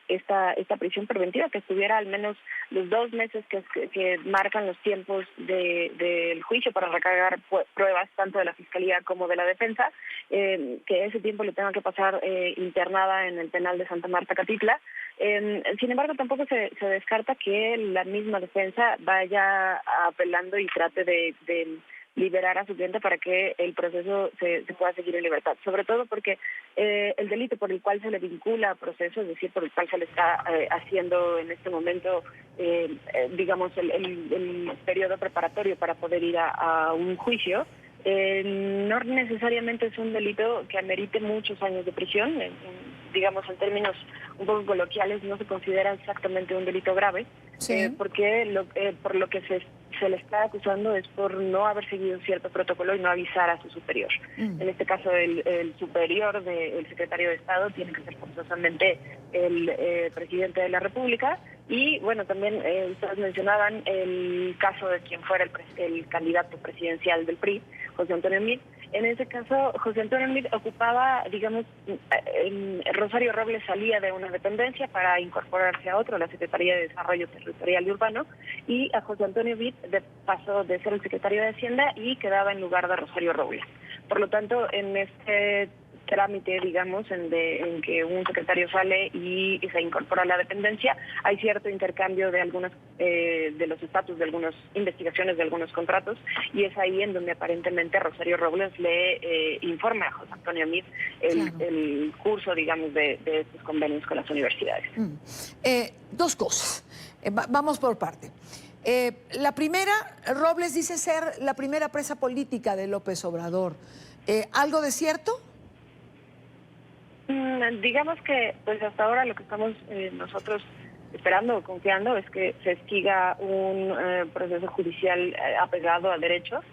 esta prisión preventiva, que estuviera al menos los 2 meses que marcan los tiempos del juicio para recargar pruebas tanto de la Fiscalía como de la defensa, que ese tiempo le tenga que pasar internada en el penal de Santa Marta Catitla. Sin embargo, tampoco se descarta que la misma defensa vaya apelando y trate de liberar a su cliente para que el proceso se pueda seguir en libertad, sobre todo porque el delito por el cual se le vincula a proceso, es decir, por el cual se le está haciendo en este momento, digamos, el periodo preparatorio para poder ir a un juicio, no necesariamente es un delito que amerite muchos años de prisión, digamos, en términos un poco coloquiales, no se considera exactamente un delito grave, porque por lo que se le está acusando es por no haber seguido cierto protocolo y no avisar a su superior. En este caso, el superior del secretario de Estado tiene que ser forzosamente el presidente de la República. Y bueno, también ustedes mencionaban el caso de quien fuera el candidato presidencial del PRI, José Antonio Meade. En ese caso, José Antonio Meade ocupaba, digamos, Rosario Robles salía de una dependencia para incorporarse a otro, la Secretaría de Desarrollo Territorial y Urbano, y a José Antonio Meade pasó de ser el secretario de Hacienda y quedaba en lugar de Rosario Robles. Por lo tanto, en este trámite, digamos, en que un secretario sale y se incorpora a la dependencia, hay cierto intercambio de algunas de los estatus de algunas investigaciones de algunos contratos, y es ahí en donde aparentemente Rosario Robles le informa a José Antonio Meade el curso, digamos, de estos convenios con las universidades. 2 cosas. Vamos por parte. La primera, Robles dice ser la primera presa política de López Obrador. ¿Algo de cierto? Digamos que pues hasta ahora lo que estamos nosotros esperando o confiando es que se siga un proceso judicial apegado a derechos.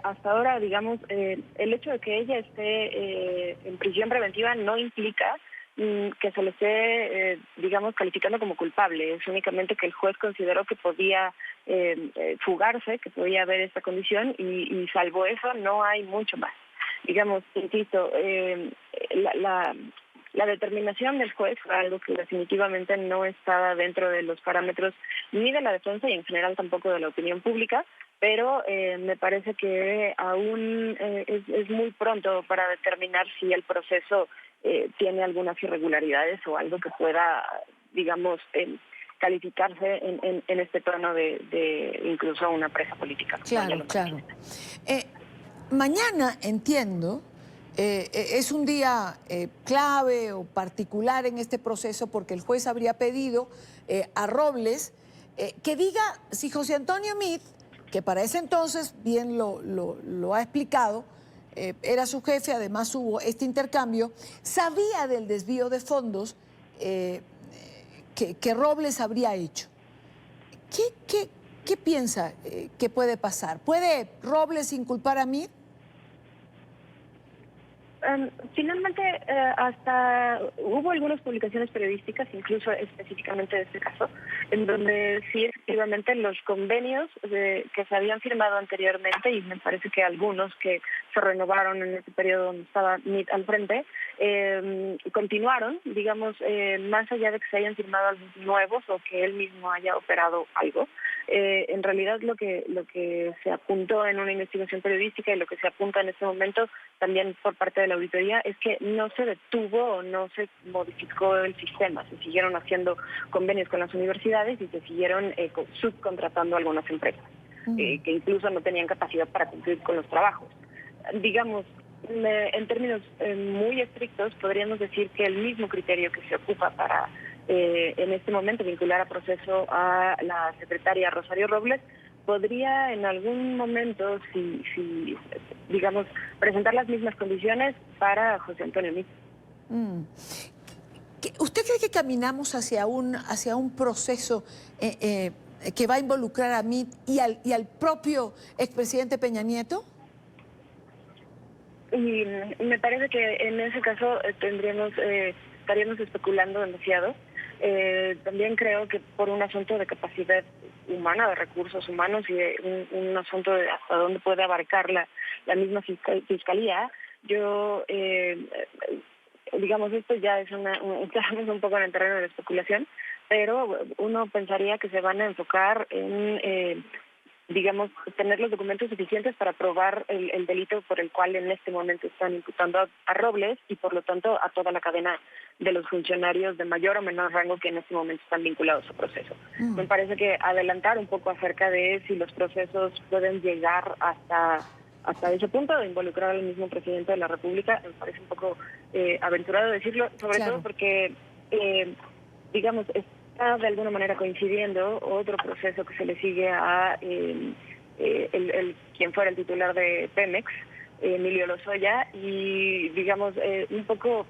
Hasta ahora, digamos, el hecho de que ella esté en prisión preventiva no implica que se le esté, digamos, calificando como culpable. Es únicamente que el juez consideró que podía fugarse, que podía haber esta condición, y salvo eso no hay mucho más. Digamos, insisto, la determinación del juez fue algo que definitivamente no estaba dentro de los parámetros ni de la defensa y en general tampoco de la opinión pública, pero me parece que aún es muy pronto para determinar si el proceso tiene algunas irregularidades o algo que pueda, digamos, calificarse en este tono de incluso una presa política. Claro, claro. Mañana, entiendo, es un día clave o particular en este proceso porque el juez habría pedido a Robles que diga si José Antonio Meade, que para ese entonces, bien lo ha explicado, era su jefe, además hubo este intercambio, sabía del desvío de fondos que Robles habría hecho. ¿Qué piensa que puede pasar? ¿Puede Robles inculpar a Meade? Finalmente, hasta hubo algunas publicaciones periodísticas, incluso específicamente de este caso, en donde sí efectivamente los convenios que se habían firmado anteriormente, y me parece que algunos que se renovaron en ese periodo donde estaba Meade al frente, continuaron, digamos, más allá de que se hayan firmado algunos nuevos o que él mismo haya operado algo. En realidad lo que se apuntó en una investigación periodística y lo que se apunta en este momento también por parte de la auditoría es que no se detuvo o no se modificó el sistema, se siguieron haciendo convenios con las universidades y se siguieron subcontratando a algunas empresas que incluso no tenían capacidad para cumplir con los trabajos. Digamos, en términos muy estrictos podríamos decir que el mismo criterio que se ocupa para en este momento vincular a proceso a la secretaria Rosario Robles podría en algún momento, si digamos, presentar las mismas condiciones para José Antonio Meade. ¿Usted cree que caminamos hacia un proceso que va a involucrar a Meade y al propio expresidente Peña Nieto? Y me parece que en ese caso estaríamos especulando demasiado. También creo que por un asunto de capacidad humana, de recursos humanos y de un asunto de hasta dónde puede abarcar la misma fiscalía, yo, digamos, esto ya es estamos un poco en el terreno de la especulación, pero uno pensaría que se van a enfocar en digamos, tener los documentos suficientes para probar el delito por el cual en este momento están imputando a Robles y por lo tanto a toda la cadena de los funcionarios de mayor o menor rango que en este momento están vinculados a proceso. Me parece que adelantar un poco acerca de si los procesos pueden llegar hasta ese punto de involucrar al mismo presidente de la República, me parece un poco aventurado decirlo, sobre todo porque, digamos, está de alguna manera coincidiendo otro proceso que se le sigue a quien fuera el titular de Pemex, Emilio Lozoya, y digamos un poco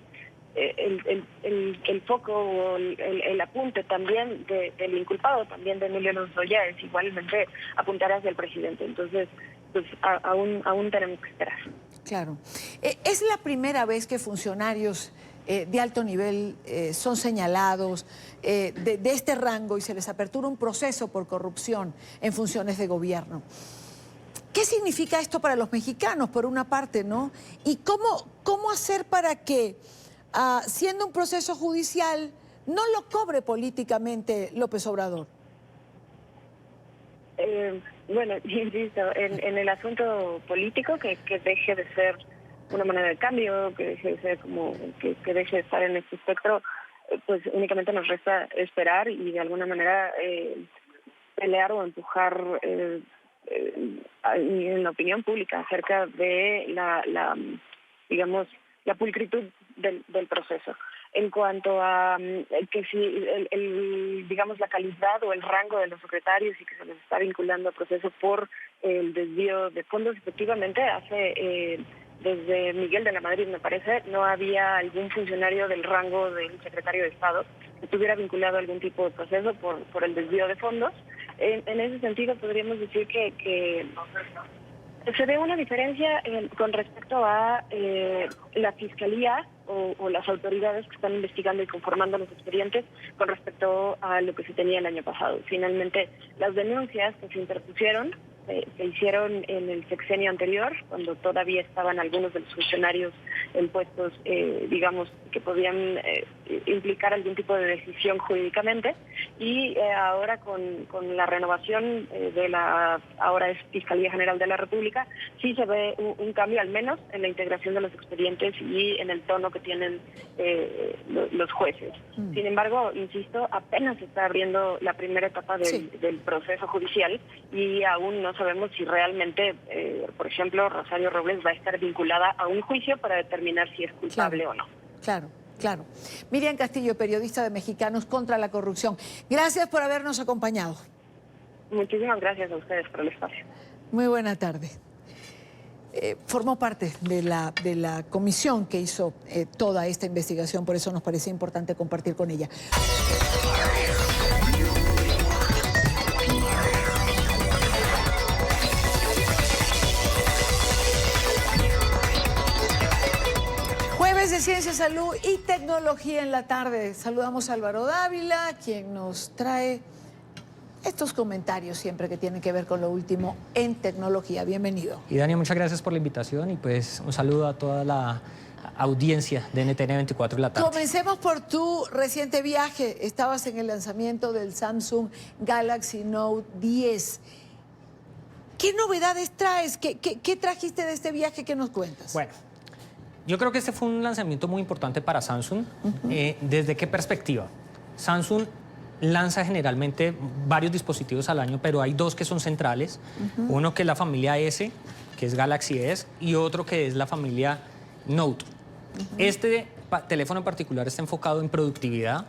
el foco o el apunte también del inculpado, también de Emilio Lozoya, es igualmente apuntar hacia el presidente. Entonces, pues aún tenemos que esperar. Claro. ¿Es la primera vez que funcionarios de alto nivel son señalados de este rango y se les apertura un proceso por corrupción en funciones de gobierno? ¿Qué significa esto para los mexicanos, por una parte, no? ¿Y cómo hacer para que, siendo un proceso judicial, no lo cobre políticamente López Obrador? Bueno, insisto, en el asunto político, que deje de ser una moneda de cambio, que deje de ser como que deje de estar en este espectro, pues únicamente nos resta esperar y de alguna manera pelear o empujar en la opinión pública acerca de digamos, la pulcritud del proceso. En cuanto a que si digamos la calidad o el rango de los secretarios y que se les está vinculando al proceso por el desvío de fondos, efectivamente desde Miguel de la Madrid, me parece, no había algún funcionario del rango del secretario de Estado que estuviera vinculado a algún tipo de proceso por el desvío de fondos. En ese sentido podríamos decir que se ve una diferencia con respecto a la Fiscalía o las autoridades que están investigando y conformando los expedientes con respecto a lo que se tenía el año pasado. Finalmente, las denuncias que se interpusieron se hicieron en el sexenio anterior, cuando todavía estaban algunos de los funcionarios en puestos, digamos, que podían implicar algún tipo de decisión jurídicamente, y ahora con la renovación de la ahora es Fiscalía General de la República, sí se ve un cambio, al menos en la integración de los expedientes y en el tono que tienen los jueces. Sin embargo, insisto, apenas se está abriendo la primera etapa del proceso judicial y aún no sabemos si realmente, por ejemplo, Rosario Robles va a estar vinculada a un juicio para determinar si es culpable o no. Claro. Claro. Miriam Castillo, periodista de Mexicanos contra la Corrupción. Gracias por habernos acompañado. Muchísimas gracias a ustedes por el espacio. Muy buena tarde. Formó parte de la comisión que hizo toda esta investigación, por eso nos parece importante compartir con ella. De Ciencia, Salud y Tecnología en la tarde. Saludamos a Álvaro Dávila, quien nos trae estos comentarios siempre que tienen que ver con lo último en tecnología. Bienvenido. Y Dania, muchas gracias por la invitación y pues un saludo a toda la audiencia de NTN 24 en la tarde. Comencemos por tu reciente viaje. Estabas en el lanzamiento del Samsung Galaxy Note 10. ¿Qué novedades traes? ¿Qué trajiste de este viaje? ¿Qué nos cuentas? Bueno, yo creo que este fue un lanzamiento muy importante para Samsung. ¿Desde qué perspectiva? Samsung lanza generalmente varios dispositivos al año, pero hay dos que son centrales. Uno que es la familia S, que es Galaxy S, y otro que es la familia Note. Este teléfono en particular está enfocado en productividad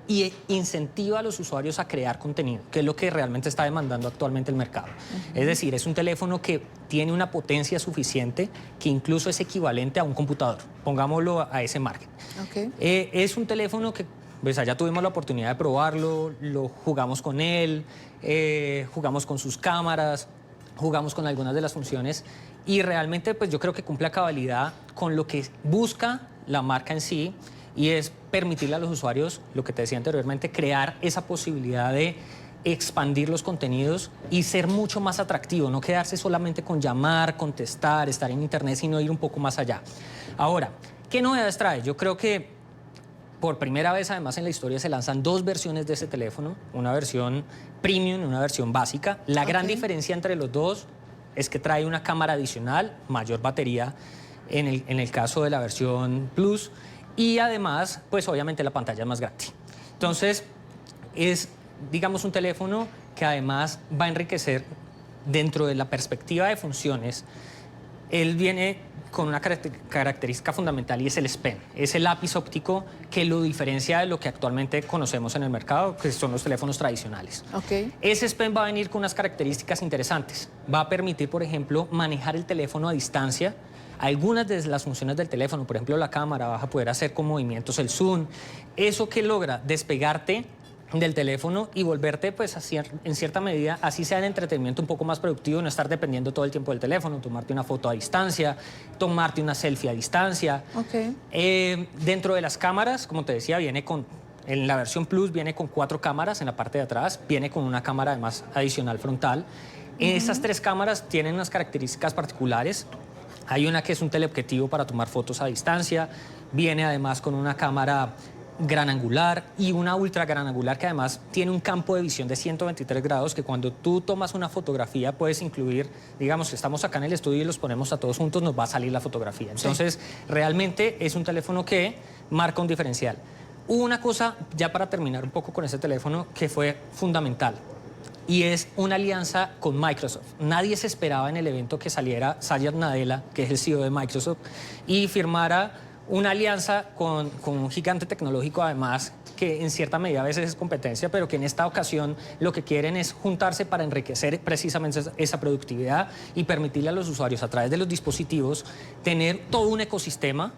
y incentiva a los usuarios a crear contenido, que es lo que realmente está demandando actualmente el mercado. Es decir, es un teléfono que tiene una potencia suficiente que incluso es equivalente a un computador, pongámoslo a ese margen. Es un teléfono que pues allá tuvimos la oportunidad de probarlo, lo jugamos con él, jugamos con sus cámaras, jugamos con algunas de las funciones y realmente pues yo creo que cumple a cabalidad con lo que busca la marca en sí, y es permitirle a los usuarios, lo que te decía anteriormente, crear esa posibilidad de expandir los contenidos y ser mucho más atractivo, no quedarse solamente con llamar, contestar, estar en internet, sino ir un poco más allá. Ahora, ¿qué novedades trae? Yo creo que por primera vez, además, en la historia se lanzan dos versiones de ese teléfono, una versión premium y una versión básica. La gran diferencia entre los dos es que trae una cámara adicional, mayor batería en el caso de la versión Plus, y además, pues obviamente la pantalla es más grande. Entonces, es, digamos, un teléfono que además va a enriquecer dentro de la perspectiva de funciones. Él viene con una característica fundamental y es el S Pen. Es el lápiz óptico que lo diferencia de lo que actualmente conocemos en el mercado, que son los teléfonos tradicionales. Ese S Pen va a venir con unas características interesantes. Va a permitir, por ejemplo, manejar el teléfono a distancia. Algunas de las funciones del teléfono, por ejemplo la cámara, vas a poder hacer con movimientos el zoom. Eso que logra despegarte del teléfono y volverte, pues, en cierta medida, así sea el entretenimiento un poco más productivo, no estar dependiendo todo el tiempo del teléfono, tomarte una foto a distancia, tomarte una selfie a distancia. Dentro de las cámaras, como te decía, en la versión Plus viene con 4 cámaras en la parte de atrás, viene con una cámara además adicional frontal. Esas 3 cámaras tienen unas características particulares. Hay una que es un teleobjetivo para tomar fotos a distancia, viene además con una cámara gran angular y una ultra gran angular que además tiene un campo de visión de 123 grados que cuando tú tomas una fotografía puedes incluir, digamos que estamos acá en el estudio y los ponemos a todos juntos, nos va a salir la fotografía. Entonces, realmente es un teléfono que marca un diferencial. Hubo una cosa, ya para terminar un poco con ese teléfono, que fue fundamental. Y es una alianza con Microsoft. Nadie se esperaba en el evento que saliera Satya Nadella, que es el CEO de Microsoft, y firmara una alianza con un gigante tecnológico, además, que en cierta medida a veces es competencia, pero que en esta ocasión lo que quieren es juntarse para enriquecer precisamente esa productividad y permitirle a los usuarios, a través de los dispositivos, tener todo un ecosistema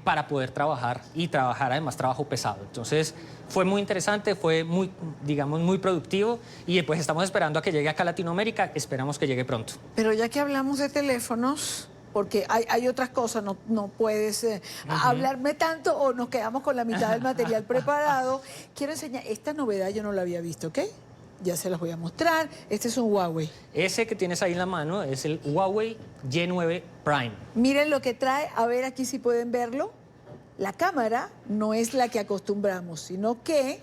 para poder trabajar y trabajar además trabajo pesado. Entonces fue muy interesante, fue muy, digamos, muy productivo y pues estamos esperando a que llegue acá a Latinoamérica, esperamos que llegue pronto. Pero ya que hablamos de teléfonos, porque hay otras cosas, no puedes hablarme tanto o nos quedamos con la mitad del material preparado. Quiero enseñar, esta novedad yo no la había visto, ¿ok? Ya se las voy a mostrar. Este es un Huawei. Ese que tienes ahí en la mano es el Huawei Y9 Prime. Miren lo que trae, a ver aquí si pueden verlo. la cámara no es la que acostumbramos, sino que,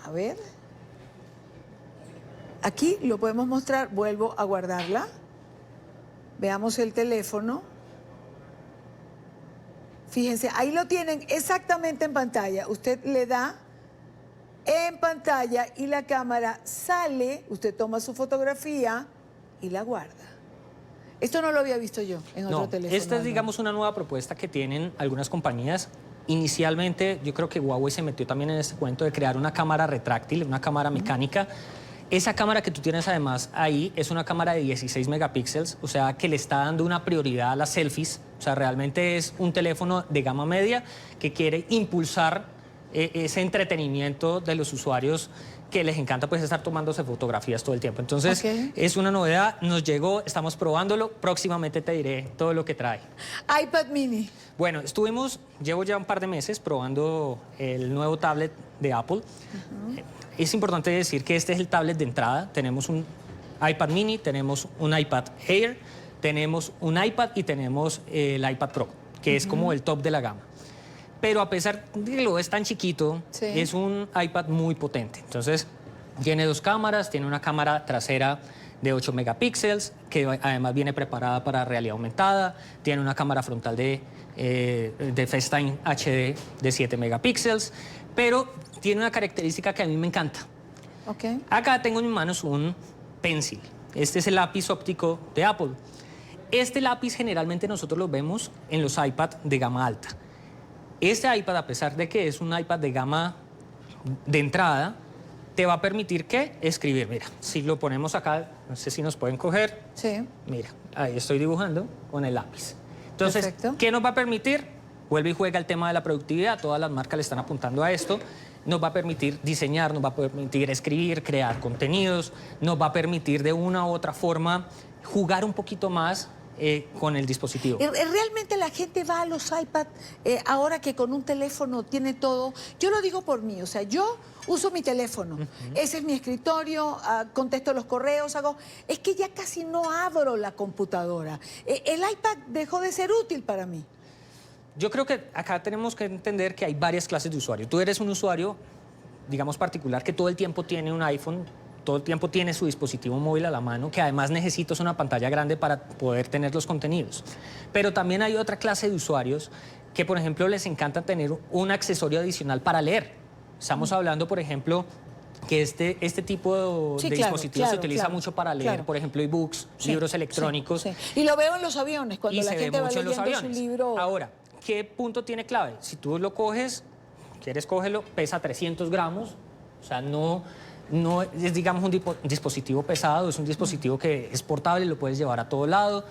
a ver, aquí lo podemos mostrar, vuelvo a guardarla. Veamos el teléfono. Fíjense, ahí lo tienen exactamente en pantalla. Usted le da en pantalla y la cámara sale, usted toma su fotografía y la guarda. Esto no lo había visto yo en otro teléfono. Esta es, digamos, una nueva propuesta que tienen algunas compañías. Inicialmente, yo creo que Huawei se metió también en este cuento de crear una cámara retráctil, una cámara mecánica. Esa cámara que tú tienes además ahí es una cámara de 16 megapíxeles, o sea, que le está dando una prioridad a las selfies. O sea, realmente es un teléfono de gama media que quiere impulsar ese entretenimiento de los usuarios que les encanta pues estar tomándose fotografías todo el tiempo. Entonces, es una novedad, nos llegó, estamos probándolo, próximamente te diré todo lo que trae. iPad mini. Bueno, llevo ya un par de meses probando el nuevo tablet de Apple. Es importante decir que este es el tablet de entrada. Tenemos un iPad mini, tenemos un iPad Air, tenemos un iPad y tenemos el iPad Pro, que es como el top de la gama. Pero a pesar de que lo es tan chiquito, es un iPad muy potente. Entonces, tiene dos cámaras, tiene una cámara trasera de 8 megapíxeles, que además viene preparada para realidad aumentada, tiene una cámara frontal de FaceTime HD de 7 megapíxeles, pero tiene una característica que a mí me encanta. Acá tengo en mis manos un Pencil. Este es el lápiz óptico de Apple. Este lápiz generalmente nosotros lo vemos en los iPad de gama alta. Este iPad, a pesar de que es un iPad de gama de entrada, te va a permitir ¿qué? Escribir. Mira, si lo ponemos acá, no sé si nos pueden coger. Sí. Mira, ahí estoy dibujando con el lápiz. Entonces, ¿qué nos va a permitir? Vuelve y juega el tema de la productividad. Todas las marcas le están apuntando a esto. Nos va a permitir diseñar, nos va a permitir escribir, crear contenidos, nos va a permitir de una u otra forma jugar un poquito más con el dispositivo. ¿Realmente la gente va a los iPad ahora que con un teléfono tiene todo? Yo lo digo por mí, o sea, yo uso mi teléfono, ese es mi escritorio, contesto los correos, es que ya casi no abro la computadora. El iPad dejó de ser útil para mí. Yo creo que acá tenemos que entender que hay varias clases de usuarios. Tú eres un usuario, digamos, particular que todo el tiempo tiene un iPhone, todo el tiempo tiene su dispositivo móvil a la mano, que además necesitas una pantalla grande para poder tener los contenidos. Pero también hay otra clase de usuarios que, por ejemplo, les encanta tener un accesorio adicional para leer. Estamos hablando, por ejemplo, que este tipo de dispositivos se utiliza mucho para leer, por ejemplo, ebooks, libros electrónicos. Y lo veo en los aviones, cuando la gente va leyendo su libro. Ahora, ¿qué punto tiene clave? Si tú lo coges, quieres cogerlo, pesa 300 gramos, o sea, no es, digamos, un dispositivo pesado, es un dispositivo que es portable, lo puedes llevar a todo lado.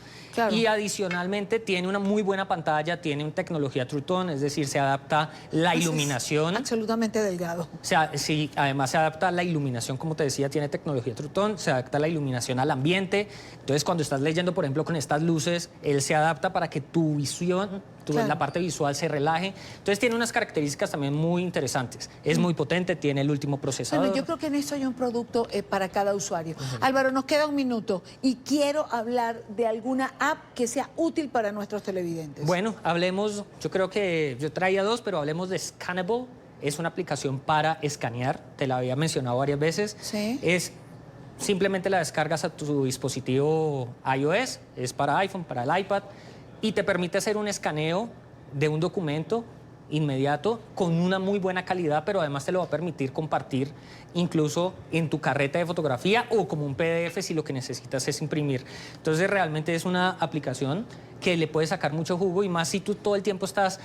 Y adicionalmente tiene una muy buena pantalla, tiene una tecnología True Tone, es decir, se adapta la iluminación. Es absolutamente delgado. O sea, sí, además se adapta la iluminación, como te decía, tiene tecnología True Tone, se adapta la iluminación al ambiente. Entonces, cuando estás leyendo, por ejemplo, con estas luces, él se adapta para que tu visión, la parte visual se relaje. Entonces, tiene unas características también muy interesantes. Es muy potente, tiene el último procesador. Bueno, yo creo que en esto hay un producto para cada usuario. Álvaro, nos queda un minuto y quiero hablar de alguna app que sea útil para nuestros televidentes. Bueno, hablemos, yo creo que yo traía dos, pero hablemos de Scannable. Es una aplicación para escanear, te la había mencionado varias veces. Es simplemente la descargas a tu dispositivo iOS, es para iPhone, para el iPad, y te permite hacer un escaneo de un documento inmediato con una muy buena calidad, pero además te lo va a permitir compartir incluso en tu carreta de fotografía o como un PDF si lo que necesitas es imprimir. Entonces realmente es una aplicación que le puedes sacar mucho jugo, y más si tú todo el tiempo estás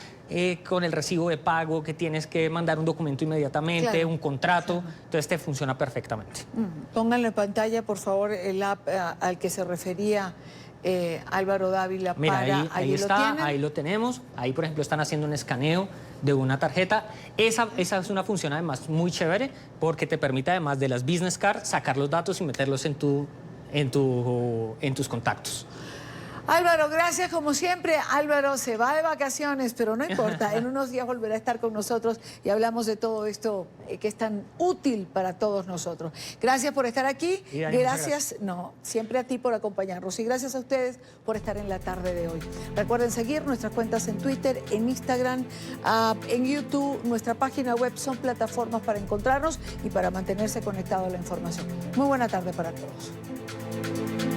con el recibo de pago, que tienes que mandar un documento inmediatamente, un contrato, entonces te funciona perfectamente. Pónganle en pantalla, por favor, el app al que se refería Álvaro Dávila. Mira, ahí está, ahí lo tenemos. Ahí, por ejemplo, están haciendo un escaneo de una tarjeta. Esa es una función además muy chévere porque te permite, además de las business cards, sacar los datos y meterlos en tus contactos. Álvaro, gracias como siempre. Álvaro se va de vacaciones, pero no importa, en unos días volverá a estar con nosotros y hablamos de todo esto que es tan útil para todos nosotros. Gracias por estar aquí, gracias, siempre a ti por acompañarnos y gracias a ustedes por estar en la tarde de hoy. Recuerden seguir nuestras cuentas en Twitter, en Instagram, en YouTube, nuestra página web son plataformas para encontrarnos y para mantenerse conectado a la información. Muy buena tarde para todos.